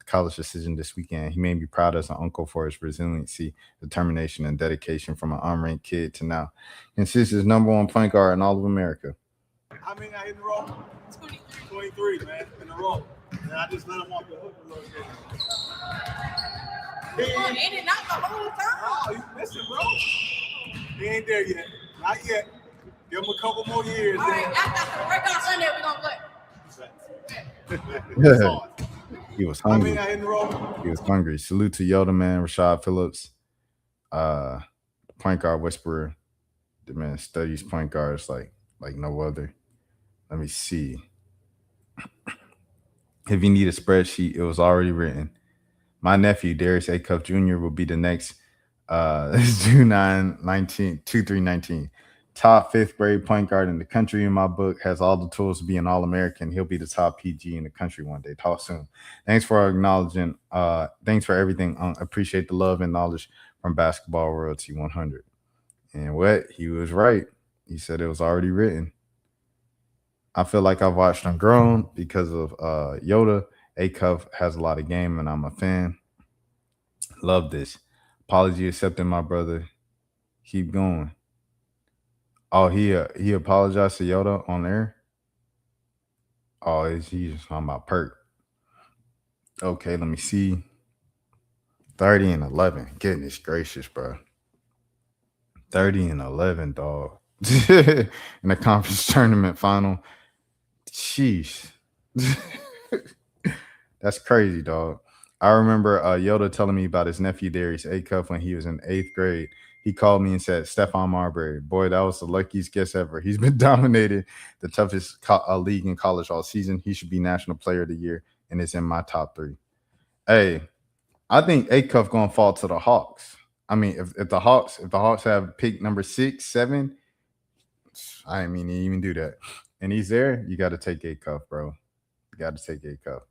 Speaker 2: college decision this weekend. He made me proud as an uncle for his resiliency, determination, and dedication from an unranked kid to now. And since his #1 point guard in all of America.
Speaker 7: How many I hit in a row? 23, man, in a row. And I just let him off the hook a little bit.
Speaker 3: Ain't it not the whole time?
Speaker 7: Oh, you missing, bro. He ain't there yet. Not yet. Give him a couple more years.
Speaker 3: All right, after right on Sunday, we're gonna play.
Speaker 2: He was
Speaker 7: How
Speaker 2: hungry.
Speaker 7: many I hit in a row?
Speaker 2: He was hungry. Salute to Yoda, man. Rashad Phillips, point guard whisperer. The man studies point guards like no other. Let me see. If you need a spreadsheet, it was already written. My nephew, Darius A. Cuff Jr., will be the next June 2319. Top 5th grade point guard in the country in my book, has all the tools to be an All-American. He'll be the top PG in the country one day. Talk soon. Thanks for acknowledging. Thanks for everything. Appreciate the love and knowledge from Basketball Royalty 100. And what? He was right. He said it was already written. I feel like I've watched him grown because of Yoda. A-Cuff has a lot of game, and I'm a fan. Love this. Apology accepted, my brother. Keep going. Oh, he apologized to Yoda on air? Oh, he's just talking about Perk. Okay, let me see. 30-11. Goodness gracious, bro. 30-11, dog. In the conference tournament final. Sheesh. That's crazy, dog. I remember Yoda telling me about his nephew Darius Acuff when he was in 8th grade. He called me and said, Stephon Marbury. Boy, that was the luckiest guess ever. He's been dominating the toughest league in college all season. He should be National Player of the Year and is in my top 3. Hey, I think Acuff gonna fall to the Hawks. I mean, if the Hawks have pick number 6, 7, I didn't mean to even do that. And he's there, you got to take Acuff, bro. You got to take Acuff.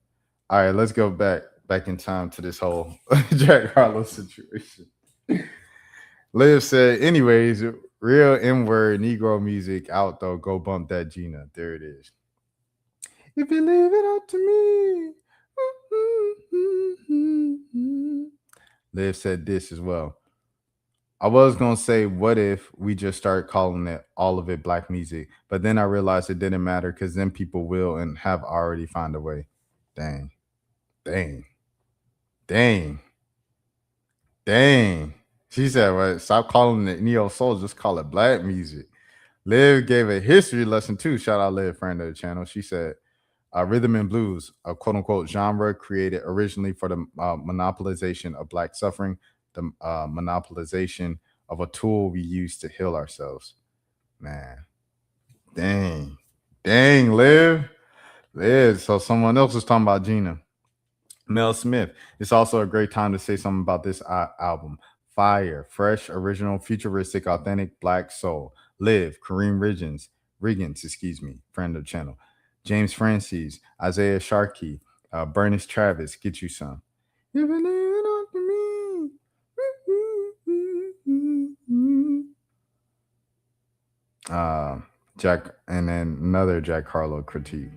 Speaker 2: All right, let's go back in time to this whole Jack Harlow situation. Liv said, anyways, real N-word Negro music out though. Go bump that Gina. There it is. If you leave it up to me. Liv said this as well. I was going to say, what if we just start calling it all of it black music? But then I realized it didn't matter because then people will and have already found a way. Dang. She said, well, stop calling it neo soul, just call it black music. Liv gave a history lesson too. Shout out Liv, friend of the channel. She said, rhythm and blues, a quote unquote genre created originally for the monopolization of black suffering, the monopolization of a tool we use to heal ourselves. Man, dang, Liv. So someone else was talking about Gina. Mel Smith. It's also a great time to say something about this album. Fire, fresh, original, futuristic, authentic black soul. Liv, Kareem Riggins, friend of the channel. James Francis, Isaiah Sharkey, Bernice Travis, get you some. Jack, and then another Jack Harlow critique.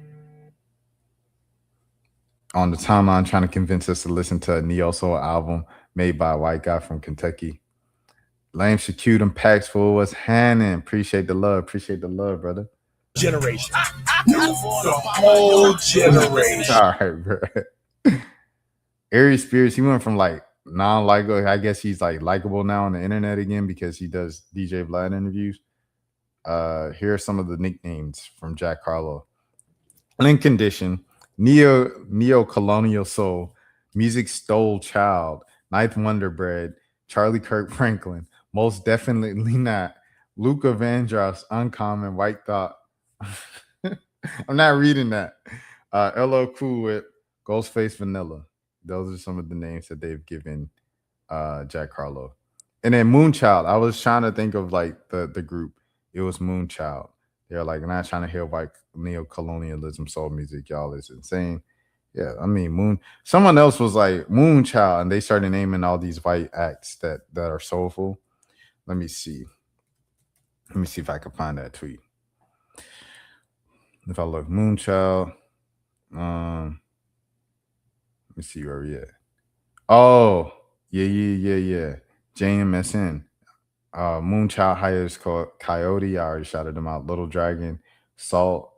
Speaker 2: On the timeline, trying to convince us to listen to a neo soul album made by a white guy from Kentucky. Lame Shacute and Pax Full was Hannon. Appreciate the love, brother.
Speaker 7: Generation. The whole generation.
Speaker 2: All right, bro. Ari Spears, he went from like non-likable. I guess he's like likable now on the internet again because he does DJ Vlad interviews. Here are some of the nicknames from Jack Harlow. Link Condition, Neo-Colonial Soul, Music Stole Child, Ninth Wonder Bread, Charlie Kirk Franklin, Most Definitely Not, Luca Vandross, Uncommon, White Thought. I'm not reading that. LL Cool Whip, Ghostface Vanilla. Those are some of the names that they've given Jack Harlow. And then Moonchild. I was trying to think of like the group. It was Moonchild. They're like, not trying to hear white neo-colonialism soul music. Y'all is insane. Yeah, I mean, someone else was like Moonchild, and they started naming all these white acts that are soulful. Let me see if I can find that tweet. If I look Moonchild, let me see where we at. Oh, yeah. JMSN. Moonchild hires Coyote. I already shouted them out. Little Dragon. Salt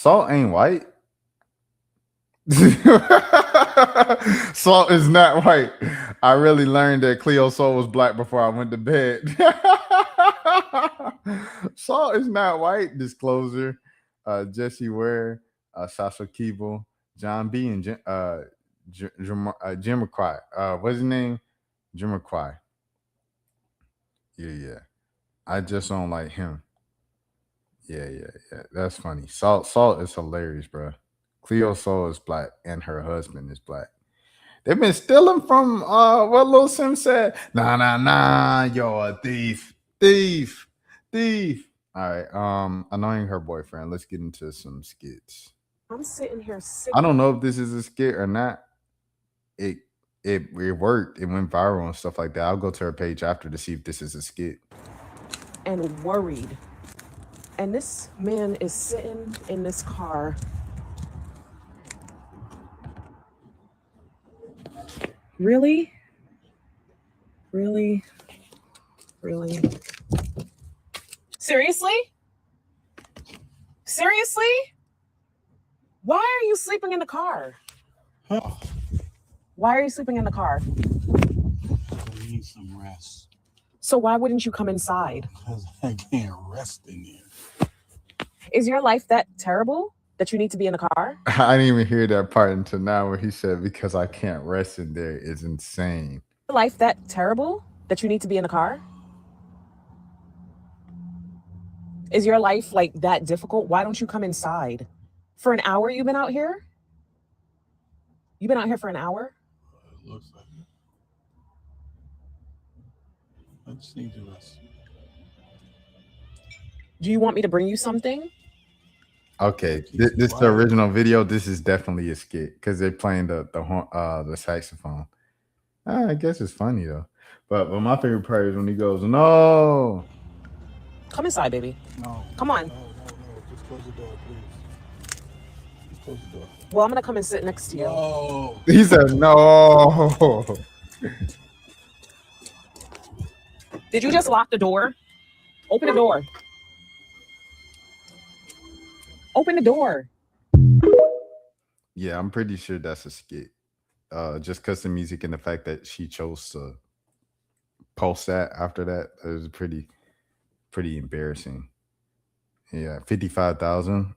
Speaker 2: ain't white. Salt is not white. I really learned that Cleo Soul was black before I went to bed. Salt is not white. Disclosure. Jesse Ware, Sasha Keeble, John B, and Jamiroquai. What's his name? Jamiroquai. Yeah. I just don't like him. Yeah. That's funny. Salt is hilarious, bro. Cleo Soul is black, and her husband is black. They've been stealing from what Lil Sim said. Nah, you're a thief. All right, annoying her boyfriend. Let's get into some skits.
Speaker 8: I'm sitting here sick.
Speaker 2: I don't know if this is a skit or not. It worked. It went viral and stuff like that. I'll go to her page after to see if this is a skit.
Speaker 8: And worried. And this man is sitting in this car. Really? Seriously? Why are you sleeping in the car? Why are you sleeping in the car?
Speaker 7: I need some rest.
Speaker 8: So why wouldn't you come inside?
Speaker 7: Because I can't rest in there.
Speaker 8: Is your life that terrible that you need to be in a car?
Speaker 2: I didn't even hear that part until now where he said, because I can't rest in there is insane.
Speaker 8: Life that terrible that you need to be in a car? Is your life like that difficult? Why don't you come inside? For an hour you've been out here? You've been out here for an hour?
Speaker 7: It looks like it. I just need to rest.
Speaker 8: Do you want me to bring you something?
Speaker 2: Okay, this is the original video. This is definitely a skit because they're playing the saxophone. I guess it's funny though. But my favorite part is when he goes, "No."
Speaker 8: Come inside, baby.
Speaker 7: No.
Speaker 8: Come on.
Speaker 7: No. Just close the door, please. Just close the door.
Speaker 8: Well, I'm gonna come and sit next to you.
Speaker 7: No.
Speaker 2: He said, "No."
Speaker 8: Did you just lock the door? Open the door. Open the door.
Speaker 2: Yeah, I'm pretty sure that's a skit. Just because the music and the fact that she chose to post that after that is pretty embarrassing. Yeah, 55,000.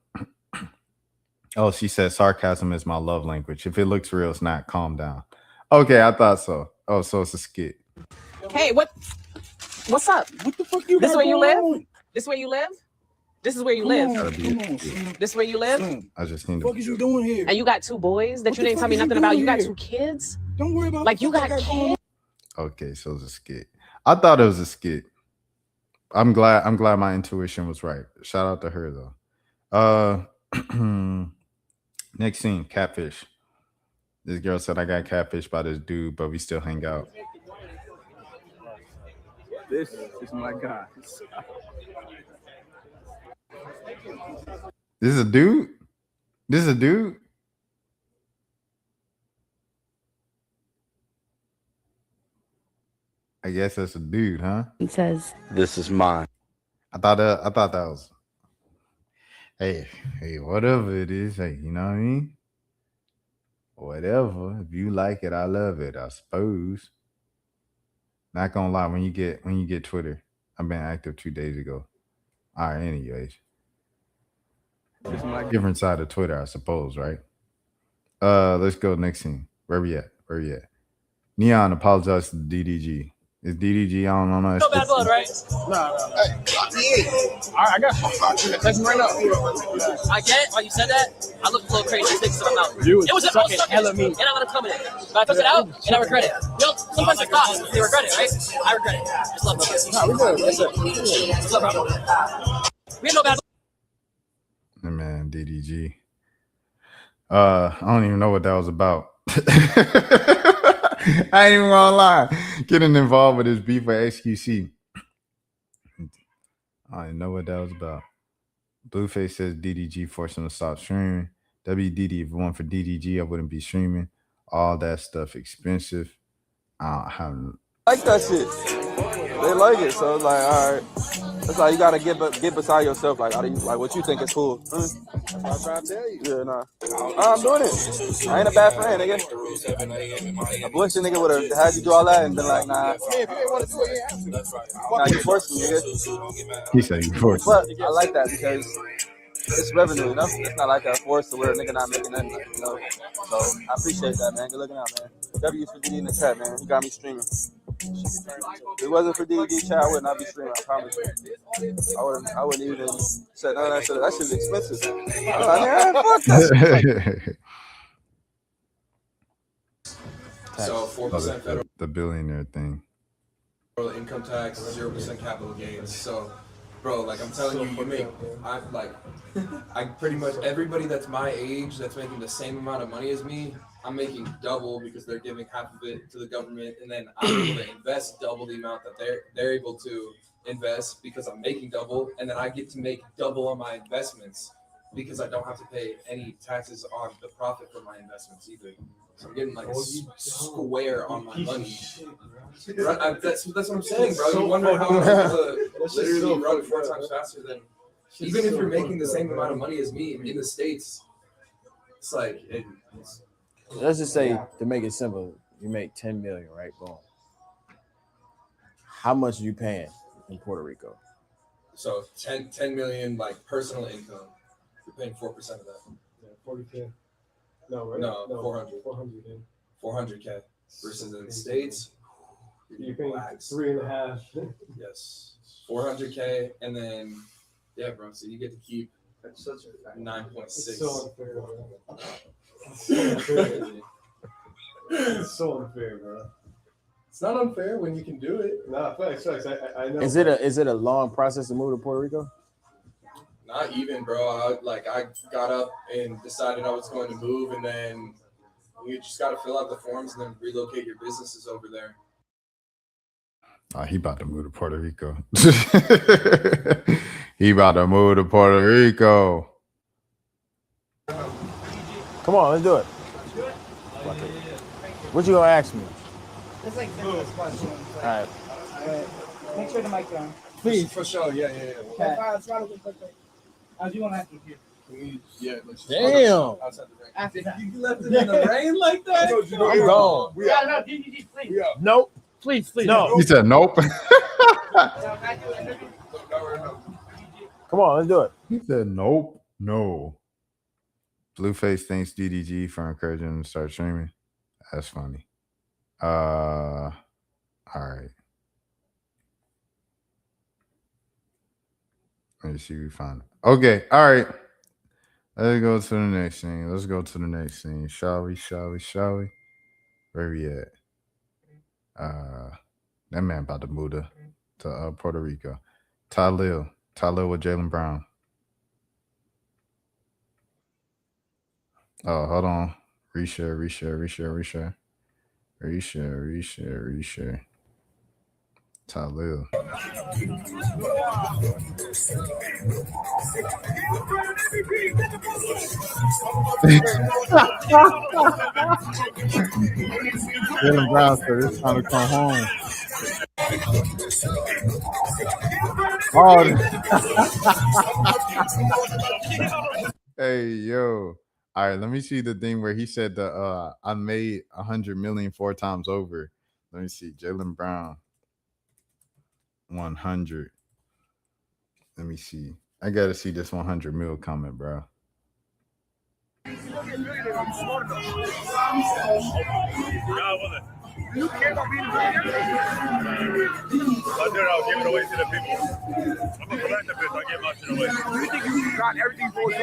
Speaker 2: Oh, she said sarcasm is my love language. If it looks real, it's not. Calm down. Okay, I thought so. Oh, so it's a skit.
Speaker 8: Hey, what's up?
Speaker 7: What the fuck you
Speaker 8: This
Speaker 7: got
Speaker 8: where you
Speaker 7: going
Speaker 8: live?
Speaker 7: on?
Speaker 8: This where you live? This is where you live.
Speaker 2: Gotta be a skit.
Speaker 7: Son.
Speaker 8: This where you live?
Speaker 7: Son,
Speaker 2: I just need
Speaker 7: what the fuck is you doing here?
Speaker 8: And you got two boys that
Speaker 7: What
Speaker 8: you
Speaker 7: the
Speaker 8: didn't tell
Speaker 7: fuck
Speaker 8: me
Speaker 7: is you
Speaker 8: nothing about.
Speaker 7: doing
Speaker 8: You got
Speaker 7: here?
Speaker 8: 2 kids?
Speaker 7: Don't worry about
Speaker 8: Like you
Speaker 7: what the
Speaker 8: got
Speaker 7: fuck I going
Speaker 8: kids?
Speaker 2: Okay, so it's a skit. I thought it was a skit. I'm glad my intuition was right. Shout out to her though. Next scene, catfish. This girl said I got catfish by this dude, but we still hang out.
Speaker 9: This is my guy.
Speaker 2: This is a dude? This is a dude? I guess that's a dude, huh?
Speaker 10: He says,
Speaker 9: This is mine.
Speaker 2: I thought that was hey, whatever it is, hey, you know what I mean? Whatever. If you like it, I love it, I suppose. Not gonna lie, when you get Twitter, I've been active 2 days ago. All right, anyways. Different side of Twitter, I suppose, right? Let's go next scene. Where we at? Neon apologized to DDG. Is DDG on us?
Speaker 3: No bad blood, right?
Speaker 9: Nah. I got you. Text me right now.
Speaker 3: I get why you said that. I looked a little crazy. I think so.
Speaker 9: You was
Speaker 3: It was I was
Speaker 9: sucking
Speaker 3: stuck in
Speaker 9: hella
Speaker 3: it,
Speaker 9: meat.
Speaker 3: and I'm gonna come in it. But I took it out, and I regret it. You know, sometimes it's not. They regret it, right? I regret it. Just love it.
Speaker 9: Nah, we good. That's it.
Speaker 3: Just love it. We had no bad blood.
Speaker 2: Man, DDG. I don't even know what that was about. I ain't even gonna lie. Getting involved with this beef with XQC. I didn't know what that was about. Blueface says DDG forced him to stop streaming. WDD, if it weren't for DDG, I wouldn't be streaming. All that stuff expensive. I haven't.
Speaker 11: Like that shit. They like it, so it's like, all right. It's like you gotta get beside yourself. Like, like what you think is cool. That's what I'm trying to tell you. Yeah, nah. I'm doing it. I ain't a bad friend, nigga. A bullshit nigga would have had you do all that and been like, nah.
Speaker 7: If you didn't want to do it, you have to.
Speaker 11: Nah, you forced me, nigga.
Speaker 2: He said you forced.
Speaker 11: But I like that because it's revenue, you know? It's not like a force to where a nigga not making nothing, you know? So I appreciate that, man. Good looking out, man. W for DD in the chat, man. You got me streaming. If it wasn't for DD chat, I would not be streaming, I promise you. I wouldn't even say none of that shit. That shit's expensive. Fuck that.
Speaker 12: So 4% federal
Speaker 2: the billionaire thing.
Speaker 12: income tax, 0% capital gains. So, bro, like I'm telling you, I pretty much everybody that's my age that's making the same amount of money as me, I'm making double because they're giving half of it to the government, and then I'm able to invest double the amount that they're able to invest because I'm making double, and then I get to make double on my investments because I don't have to pay any taxes on the profit from my investments either. So I'm getting like square on my money. That's what I'm saying, bro. You wonder how I'm able to literally run 4 times faster than even if you're making the same amount of money as me in the States. It's like
Speaker 9: Let's just say, to make it simple, you make 10 million, right? Boom. How much are you paying in Puerto Rico?
Speaker 12: So 10 million like personal income. You're paying 4% of that.
Speaker 4: Yeah, 40K. No, right?
Speaker 12: No, 400.
Speaker 4: 400K.
Speaker 12: 400K versus in the States.
Speaker 4: You're paying 3.5.
Speaker 12: Yes, 400K, and then yeah, bro. So you get to keep 9.6.
Speaker 4: It's so unfair, bro. It's so unfair. It's so unfair, bro.
Speaker 12: It's not unfair when you can do it.
Speaker 4: Nah, facts. I know.
Speaker 9: Is it a long process to move to Puerto Rico?
Speaker 12: Not even, bro. I got up and decided I was going to move, and then you just got to fill out the forms and then relocate your businesses over there.
Speaker 2: He about to move to Puerto Rico. He about to move to Puerto Rico.
Speaker 9: Come on, let's do it. What you gonna ask me?
Speaker 10: It's like question.
Speaker 9: All right.
Speaker 10: Make sure the mic's on.
Speaker 12: Please, for sure. Yeah.
Speaker 10: Okay. As you want to ask me here.
Speaker 12: Yeah. Let's
Speaker 9: Damn.
Speaker 10: After that.
Speaker 12: You left it in the rain like that?
Speaker 9: I'm gone.
Speaker 10: Yeah, no, DDG, please.
Speaker 9: Nope. Please.
Speaker 2: No. He said nope.
Speaker 9: Come on, let's do it.
Speaker 2: He said nope. No. Blueface thanks DDG for encouraging him to start streaming. That's funny. All right. Let me see if we find it. Okay, all right. Let's go to the next thing. Shall we? Where we at? That man about to move to Puerto Rico. Talil with Jaylen Brown. Oh, hold on. Reshare. Talil. Jaylen Brown said it's time to come home. Hey, yo. All right, let me see the thing where he said I made 100 million 4 times over. Let me see. Jaylen Brown 100. Let me see. I gotta see this 100 mil comment, bro.
Speaker 7: You care about being a millionaire? I did. I'll give it away to the people. I'm a philanthropist. I'll give my shit away. You think you got everything for it?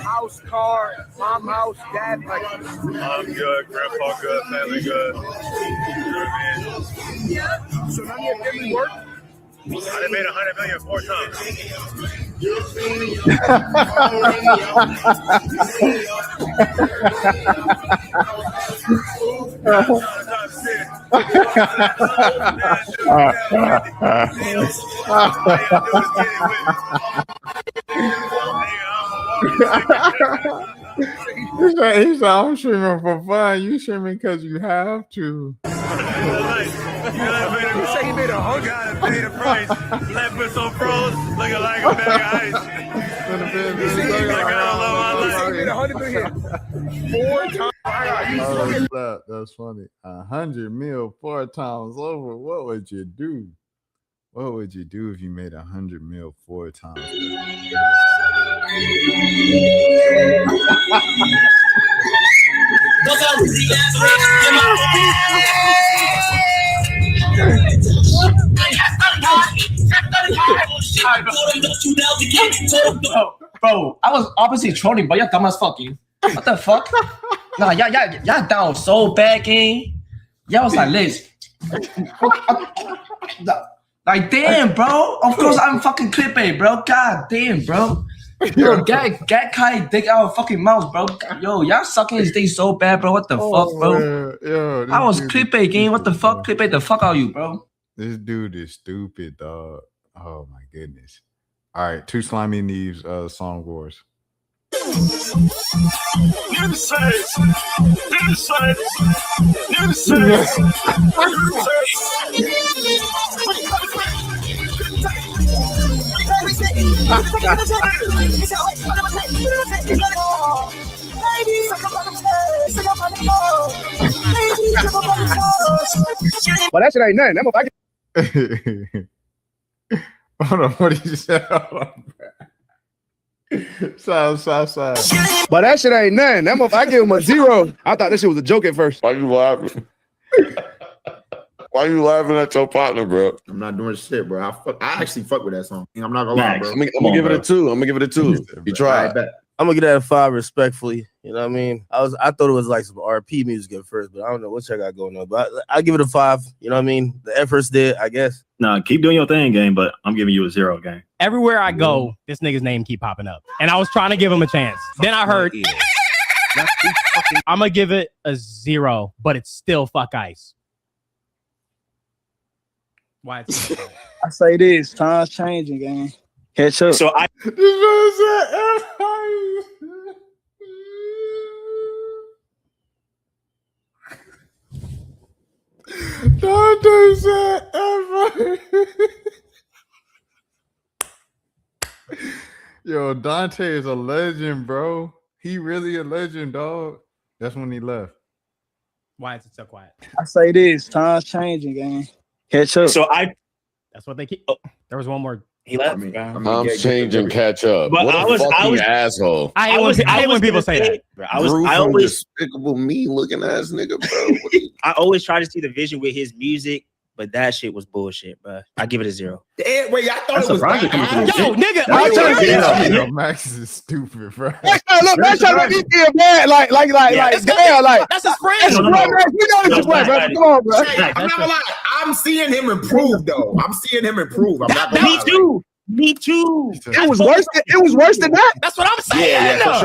Speaker 7: House, car, mom house, dad, like. Mom good, grandpa good, family good. You know what I mean? So none of your family work? I done made 100 million 4 times.
Speaker 2: He said, I'm streaming for fun. You streaming because you have to.
Speaker 7: You say he made 100. Gotta pay the price. Left with some pros looking like a bag of ice. You say he made 100 million 4 times.
Speaker 2: Oh, that's funny. 100 mil 4 times over. What would you do? What would you do if you made 100 mil 4 times?
Speaker 3: Bro, I was obviously trolling, but you're dumb as fucking. What the fuck? Nah, y'all down so bad, gang. Y'all was like, Liz. Like, damn, bro. Of course I'm fucking clickbait, bro. God damn, bro. Yo, get Kai dick out of fucking mouth, bro. Yo, y'all sucking his dick so bad, bro. What the fuck, bro?
Speaker 2: Yo,
Speaker 3: I was clickbait, gang. What the fuck? Clickbait the fuck out of you, bro.
Speaker 2: This dude is stupid, dog. Oh my goodness. All right, 2 slimy knees, song wars.
Speaker 1: Well, that shit ain't nothing. That motherfucker.
Speaker 2: Hold on, what did you say? Hold on, bro. South.
Speaker 13: But that shit ain't nothing. That I give him a 0. I thought that shit was a joke at first.
Speaker 14: Why you laughing? Why you laughing at your partner, bro?
Speaker 15: I'm not doing shit, bro. I actually fuck with that song. I'm not gonna lie, bro.
Speaker 14: I'm gonna give it a 2. I'm gonna give it a 2. You try.
Speaker 16: I'm gonna give that a 5 respectfully. You know what I mean? I thought it was like some RP music at first, but I don't know what y'all got going on. But I give it a 5. You know what I mean? The efforts did, I guess.
Speaker 17: Nah, keep doing your thing, game, but I'm giving you a 0, game.
Speaker 18: Everywhere I go, this nigga's name keep popping up. And I was trying to give him a chance. Then I heard I'm gonna give it a 0, but it's still fuck ice. Why?
Speaker 10: I say this, times changing, gang. Catch up.
Speaker 17: So I
Speaker 2: Dante said ever. Yo, Dante is a legend, bro. He really a legend, dog. That's when he left.
Speaker 18: Why is it so quiet?
Speaker 10: I say this, times changing, gang. Catch up.
Speaker 17: So
Speaker 18: that's what they keep. Oh, there was one more.
Speaker 17: He left.
Speaker 14: I'm changing catch up.
Speaker 17: But
Speaker 14: What
Speaker 17: I
Speaker 14: a
Speaker 17: was
Speaker 14: fucking asshole.
Speaker 18: I hate when people say that.
Speaker 14: Bro, I always despicable me looking ass nigga, bro.
Speaker 19: I always try to see the vision with his music, but that shit was bullshit, bro. I give it a 0.
Speaker 15: Damn, wait, I thought
Speaker 17: That's
Speaker 15: it was
Speaker 17: surprising coming from
Speaker 18: Yo, nigga,
Speaker 2: Yo,
Speaker 18: are you
Speaker 2: Max is stupid, bro.
Speaker 13: Look, Max trying to make me feel bad. Like, damn, like.
Speaker 18: That's his friend.
Speaker 13: That's his friend, man. We know it's his friend, bro. Come on, bro.
Speaker 15: Hey, I'm not gonna lie. I'm seeing him improve, though. I'm seeing him improve. I'm not gonna lie.
Speaker 19: Me too.
Speaker 13: It was worse. It was worse than that.
Speaker 18: That's what I'm saying.
Speaker 15: Yeah,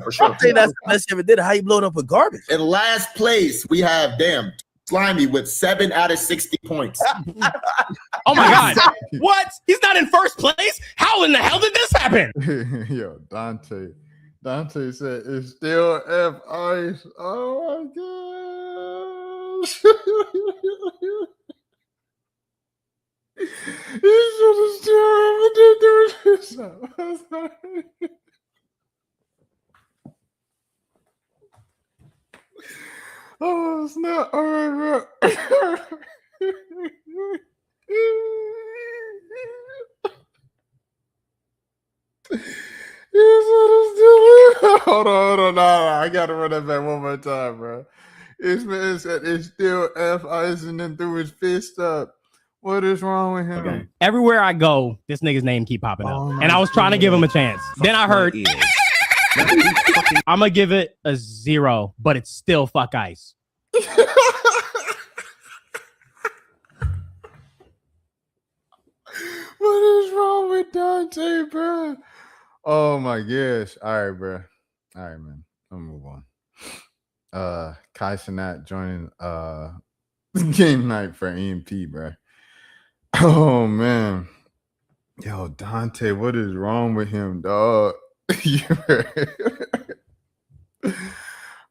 Speaker 15: for sure.
Speaker 16: I think that's the best he ever did. How you blowing up with garbage?
Speaker 15: In last place, we have Slimy with 7 out of 60 points.
Speaker 18: Oh my God. What? He's not in first place? How in the hell did this happen?
Speaker 2: Yo, Dante said it's still F ice. Oh my gosh. You should have still doing this. Oh, it's not all right, bro. Hold on. Nah, I gotta run that back one more time, bro. This man said it's still F ice and then threw his fist up. What is wrong with him?
Speaker 18: Okay. Everywhere I go, this nigga's name keep popping up. And I was trying to give him a chance. Then I heard I'm gonna give it a 0, but it's still fuck ice.
Speaker 2: What is wrong with Dante, bro? Oh my gosh. All right, bro. All right, man. I'll move on. Kai Cenat joining game night for EMP, bro. Oh man. Yo, Dante, what is wrong with him, dog?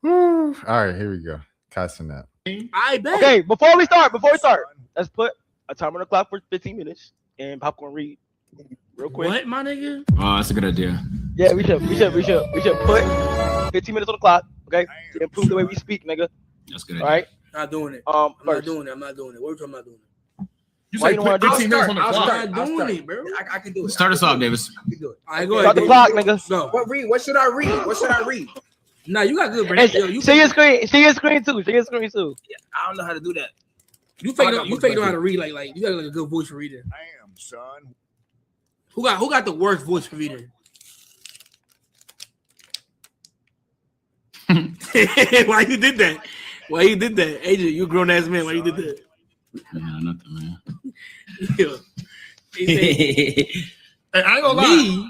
Speaker 2: All right, here we go. Kai Cenat.
Speaker 19: I bet.
Speaker 20: Okay, before we start, let's put a timer on the clock for 15 minutes and popcorn read real quick.
Speaker 19: What, my nigga?
Speaker 17: Oh, that's a good idea.
Speaker 20: Yeah, we should put 15 minutes on the clock, okay? To improve the way we speak, nigga.
Speaker 17: That's good.
Speaker 20: All right?
Speaker 19: Not doing it.
Speaker 20: I'm
Speaker 19: not doing it. What are you talking about doing it?
Speaker 17: You
Speaker 20: Why
Speaker 17: say
Speaker 20: you wanna do
Speaker 17: 15 minutes on the clock.
Speaker 19: I'm not doing it, bro. I can do it.
Speaker 17: Start us off, Davis.
Speaker 19: I can do it. All right, go
Speaker 20: Start
Speaker 19: ahead.
Speaker 20: the clock, nigga.
Speaker 19: Go.
Speaker 15: What should I read?
Speaker 19: Nah, you got good, bro.
Speaker 20: Hey, see your screen too.
Speaker 19: Yeah, I don't know how to do that. You fake know how to read like you got like a good voice for reading.
Speaker 7: I am, son.
Speaker 19: Who got the worst voice for reading? Why you did that? AJ, you a grown ass man. Why you did that?
Speaker 17: Nah, nothing, man.
Speaker 19: Yeah.
Speaker 17: Hey, I ain't gonna lie.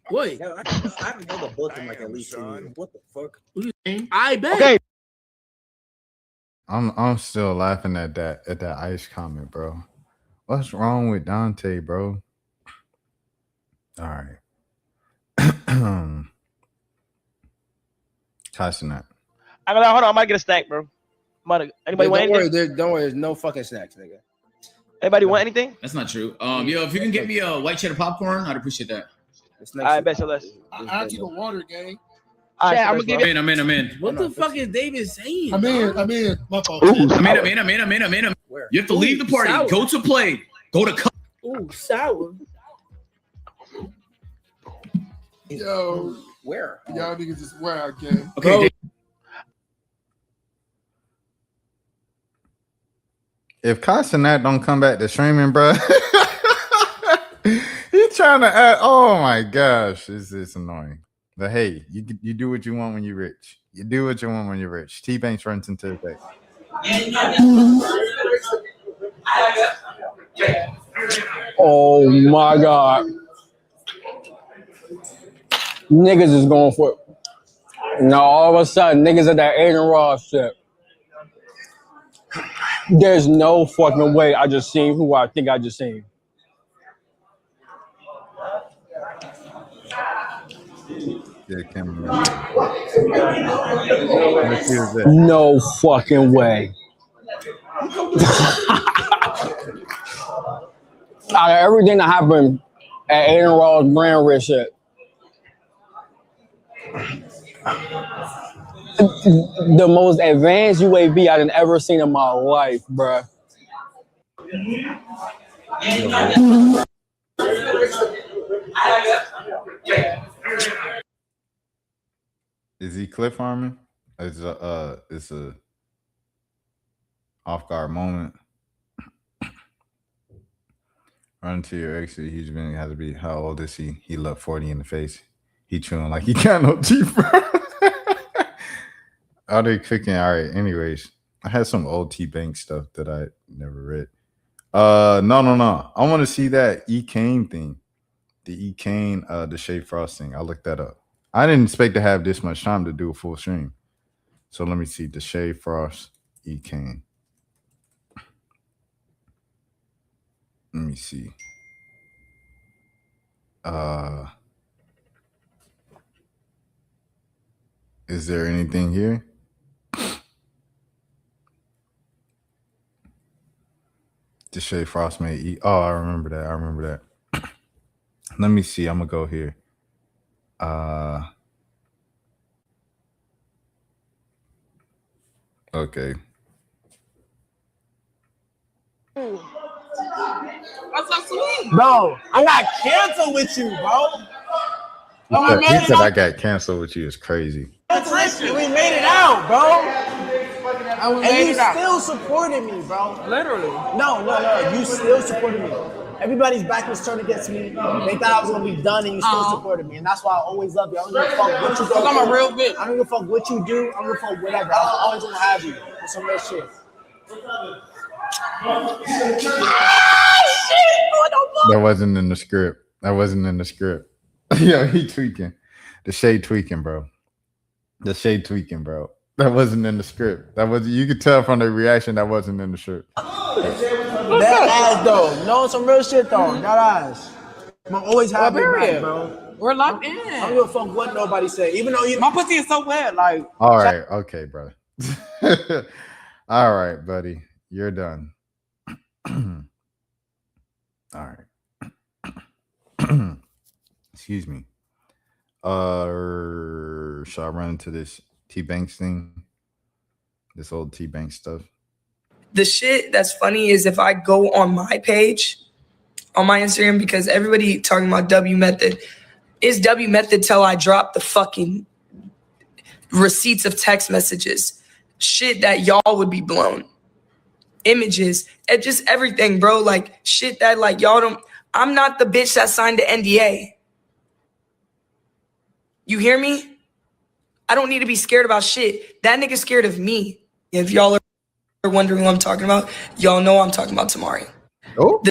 Speaker 19: What?
Speaker 15: I haven't held a book in like at least 2 years. What the fuck?
Speaker 19: I bet.
Speaker 20: Okay.
Speaker 2: I'm still laughing at that ice comment, bro. What's wrong with Dante, bro? All right. Kai Cenat.
Speaker 20: Hold on, I might get a snack, bro. Anybody want anything?
Speaker 3: Don't worry, there's no fucking snacks, nigga.
Speaker 20: Anybody want anything?
Speaker 17: That's not true. Yo, if you can get me a white cheddar popcorn, I'd appreciate that.
Speaker 20: I bet you less.
Speaker 3: I'll keep the water, gang.
Speaker 20: Right, I'm gonna give
Speaker 17: I'm in.
Speaker 19: What the fuck is David saying?
Speaker 3: I'm in. My fault.
Speaker 17: I'm in.
Speaker 19: Where?
Speaker 17: You have to leave the party.
Speaker 19: Sour.
Speaker 17: Go to play. Go to.
Speaker 19: Ooh, sour.
Speaker 14: Yo,
Speaker 19: Where?
Speaker 14: y'all niggas is wild, gang.
Speaker 19: Okay.
Speaker 2: If Castanet don't come back to streaming, bro, he trying to add. Oh my gosh, it's annoying. But hey, you do what you want when you're rich. You do what you want when you're rich. T-Banks runs into the day.
Speaker 21: Oh my God. Niggas is going for it. Now all of a sudden, niggas at that Aiden Ross shit. There's no fucking way I just seen who I think I just seen.
Speaker 2: Yeah, camera. Let's see this.
Speaker 21: No fucking way. Out of everything that happened at Aiden Ross brand risk shit, the most advanced UAV I done ever seen in my life, bruh.
Speaker 2: Is he cliff farming? It's a off guard moment. Run to your exit. He's been has to be. How old is he? He looked 40 in the face. He chewing like he got no teeth. Are they cooking? All right. Anyways, I had some old T-Bank stuff that I never read. No. I want to see that E. Kane thing. The E. Kane, the Shea Frost thing. I'll look that up. I didn't expect to have this much time to do a full stream. So let me see. The Shea Frost, E. Kane. Let me see. Is there anything here? The Shea Frost made eat. Oh, I remember that. Let me see. I'm gonna go here. Okay.
Speaker 19: What's up, sweet?
Speaker 16: Bro, I got canceled with you, bro.
Speaker 2: He said I got canceled with you. It's crazy.
Speaker 16: We made it out, bro. And you still supported me, bro.
Speaker 19: Literally.
Speaker 16: No. You still supported me. Everybody's back was turned against me. They thought I was gonna be done, and you still supported me. And that's why I always love you. I don't give a fuck what you go.
Speaker 19: I'm a real bitch.
Speaker 16: I don't give a fuck what you do. I don't give a fuck whatever. I'm always gonna have you for some real shit.
Speaker 2: That wasn't in the script. Yo, he tweaking. The shade tweaking, bro. That wasn't in the script. That was you could tell from the reaction that wasn't in the script.
Speaker 16: That ass though. No, some real shit though. That ass. I'm always happy, back, bro.
Speaker 19: We're locked in.
Speaker 16: I don't give a fuck what nobody say. Even though
Speaker 19: my pussy is so wet, like.
Speaker 2: All right, okay, bro. All right, buddy. You're done. All right. Excuse me. Shall I run into this T-Banks thing? This old T-Bank stuff.
Speaker 22: The shit that's funny is if I go on my page, on my Instagram, because everybody talking about W Method, is W Method till I drop the fucking receipts of text messages, shit that y'all would be blown, images, and just everything, bro. Like shit that like y'all don't. I'm not the bitch that signed the NDA. You hear me? I don't need to be scared about shit. That nigga's scared of me. If y'all are wondering what I'm talking about, y'all know I'm talking about Tamari.
Speaker 2: Oh.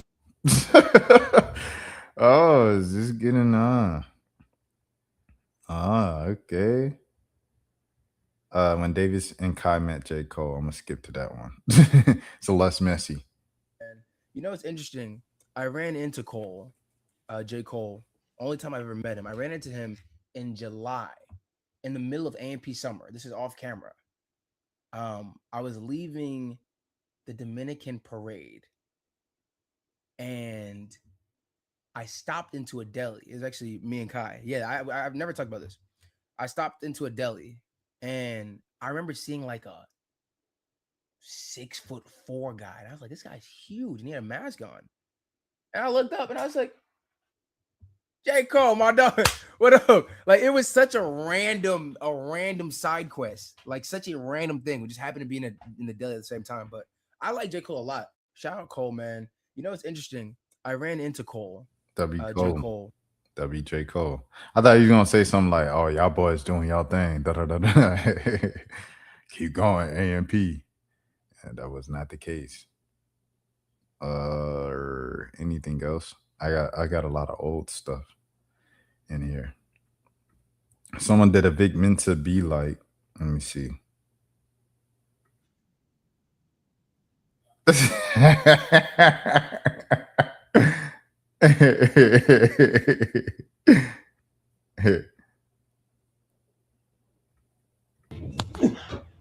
Speaker 2: Oh, is this getting on? Okay. When Davis and Kai met J. Cole, I'm gonna skip to that one. It's a less messy.
Speaker 3: You know, it's interesting. I ran into Cole, J. Cole. Only time I ever met him. I ran into him in July, in the middle of AMP summer. This is off camera. I was leaving the Dominican parade, and I stopped into a deli. It was actually me and Kai. Yeah, I've never talked about this. I stopped into a deli, and I remember seeing like a 6'4" guy. And I was like, this guy's huge, and he had a mask on. And I looked up, and I was like,
Speaker 18: J. Cole, my dog. What up? Like it was such a random side quest, like such a random thing. We just happened to be in the deli at the same time. But I like J. Cole a lot. Shout out Cole, man. You know it's interesting. I ran into Cole. J. Cole.
Speaker 2: WJ Cole. I thought you was gonna say something like, "Oh, y'all boys doing y'all thing." Da, da, da, da. Keep going, AMP. And that was not the case. Or anything else? I got a lot of old stuff in here. Someone did a Vic Mensa be like. Let me see.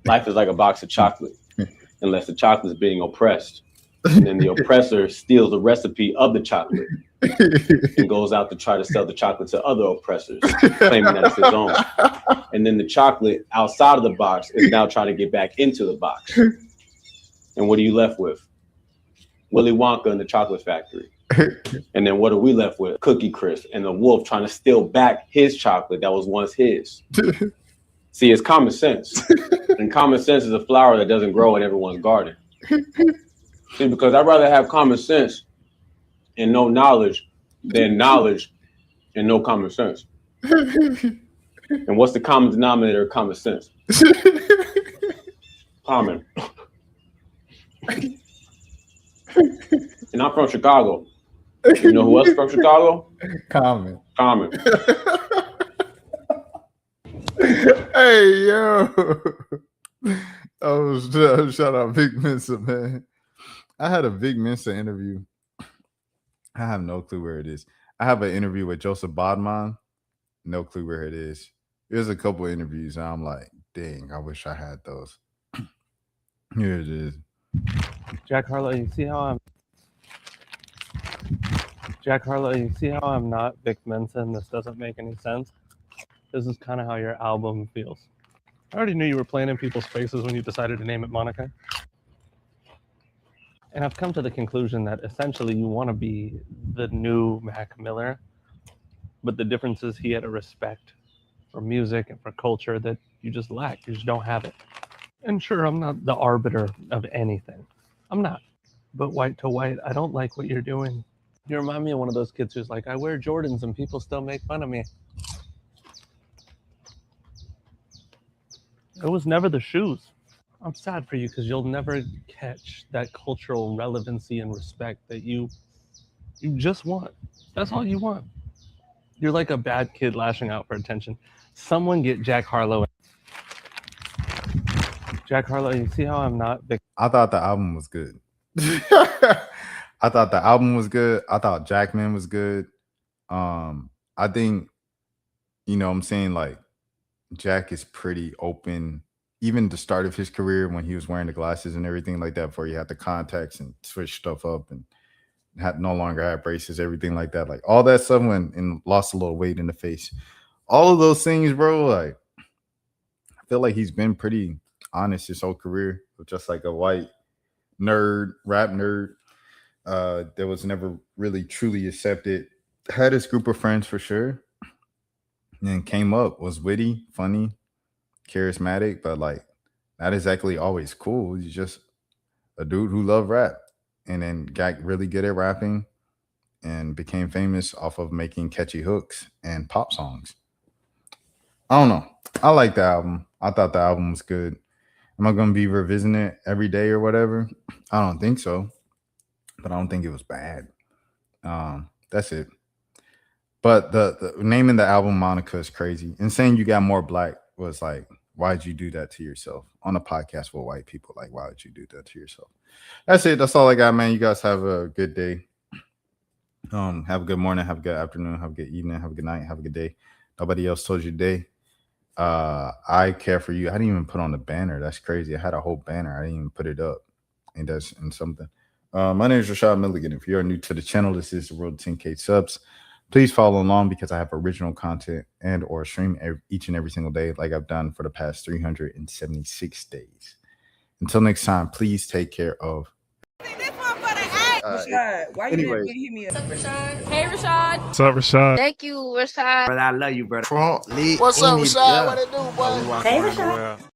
Speaker 5: Life is like a box of chocolate, unless the chocolate is being oppressed. And then the oppressor steals the recipe of the chocolate and goes out to try to sell the chocolate to other oppressors, claiming that it's his own. And then the chocolate outside of the box is now trying to get back into the box. And what are you left with? Willy Wonka in the chocolate factory. And then what are we left with? Cookie Crisp and the wolf trying to steal back his chocolate that was once his. See, it's common sense. And common sense is a flower that doesn't grow in everyone's garden. See, because I'd rather have common sense and no knowledge than knowledge and no common sense. And what's the common denominator of common sense? Common. And I'm from Chicago. You know who else is from Chicago?
Speaker 2: Common. Hey, yo. Oh, shout out Vic Mensa, man. I had a Vic Mensa interview. I have no clue where it is. I have an interview with Joseph Bodman. No clue where it is. There's a couple of interviews, and I'm like, dang, I wish I had those. Here it is.
Speaker 6: Jack Harlow, you see how I'm not Vic Mensa and this doesn't make any sense? This is kind of how your album feels. I already knew you were playing in people's faces when you decided to name it Monica. And I've come to the conclusion that essentially you want to be the new Mac Miller, but the difference is he had a respect for music and for culture that you just lack. You just don't have it. And sure, I'm not the arbiter of anything. I'm not. But white to white, I don't like what you're doing. You remind me of one of those kids who's like, I wear Jordans and people still make fun of me. It was never the shoes. I'm sad for you because you'll never catch that cultural relevancy and respect that you just want. That's all you want. You're like a bad kid lashing out for attention. Someone get Jack Harlow. Jack Harlow, you see how I'm not Vic?
Speaker 2: I thought the album was good. I thought the album was good. I thought Jackman was good. I think, you know what I'm saying, like, Jack is pretty open. Even the start of his career when he was wearing the glasses and everything like that, before he had the contacts and switched stuff up and had no longer had braces, everything like that. Like all that stuff went and lost a little weight in the face. All of those things, bro, like I feel like he's been pretty honest his whole career, just like a white nerd, rap nerd that was never really truly accepted. Had his group of friends for sure. And came up, was witty, funny, charismatic, but like not exactly always cool. He's just a dude who loved rap and then got really good at rapping and became famous off of making catchy hooks and pop songs. I don't know. I like the album. I thought the album was good. Am I going to be revisiting it every day or whatever? I don't think so, but I don't think it was bad. That's it. But the naming the album Monica is crazy. And saying you got more black was like, why'd you do that to yourself? On a podcast with white people, like, why would you do that to yourself? That's it. That's all I got, man. You guys have a good day. Have a good morning. Have a good afternoon. Have a good evening. Have a good night. Have a good day. Nobody else told you today. I care for you. I didn't even put on the banner. That's crazy. I had a whole banner. I didn't even put it up. And that's in something. My name is Rashad Milligan. If you're new to the channel, this is the road to 10K subs. Please follow along because I have original content and or stream each and every single day like I've done for the past 376 days. Until next time, please take care of.
Speaker 23: This one for the
Speaker 10: Rashad, why you
Speaker 2: Anyways.
Speaker 10: didn't hit me up?
Speaker 8: Hey, Rashad.
Speaker 11: What's up, Rashad?
Speaker 8: Thank you, Rashad.
Speaker 3: Brother, I love you, brother.
Speaker 11: What's up, Rashad? What it do, boy?
Speaker 10: Hey, Rashad.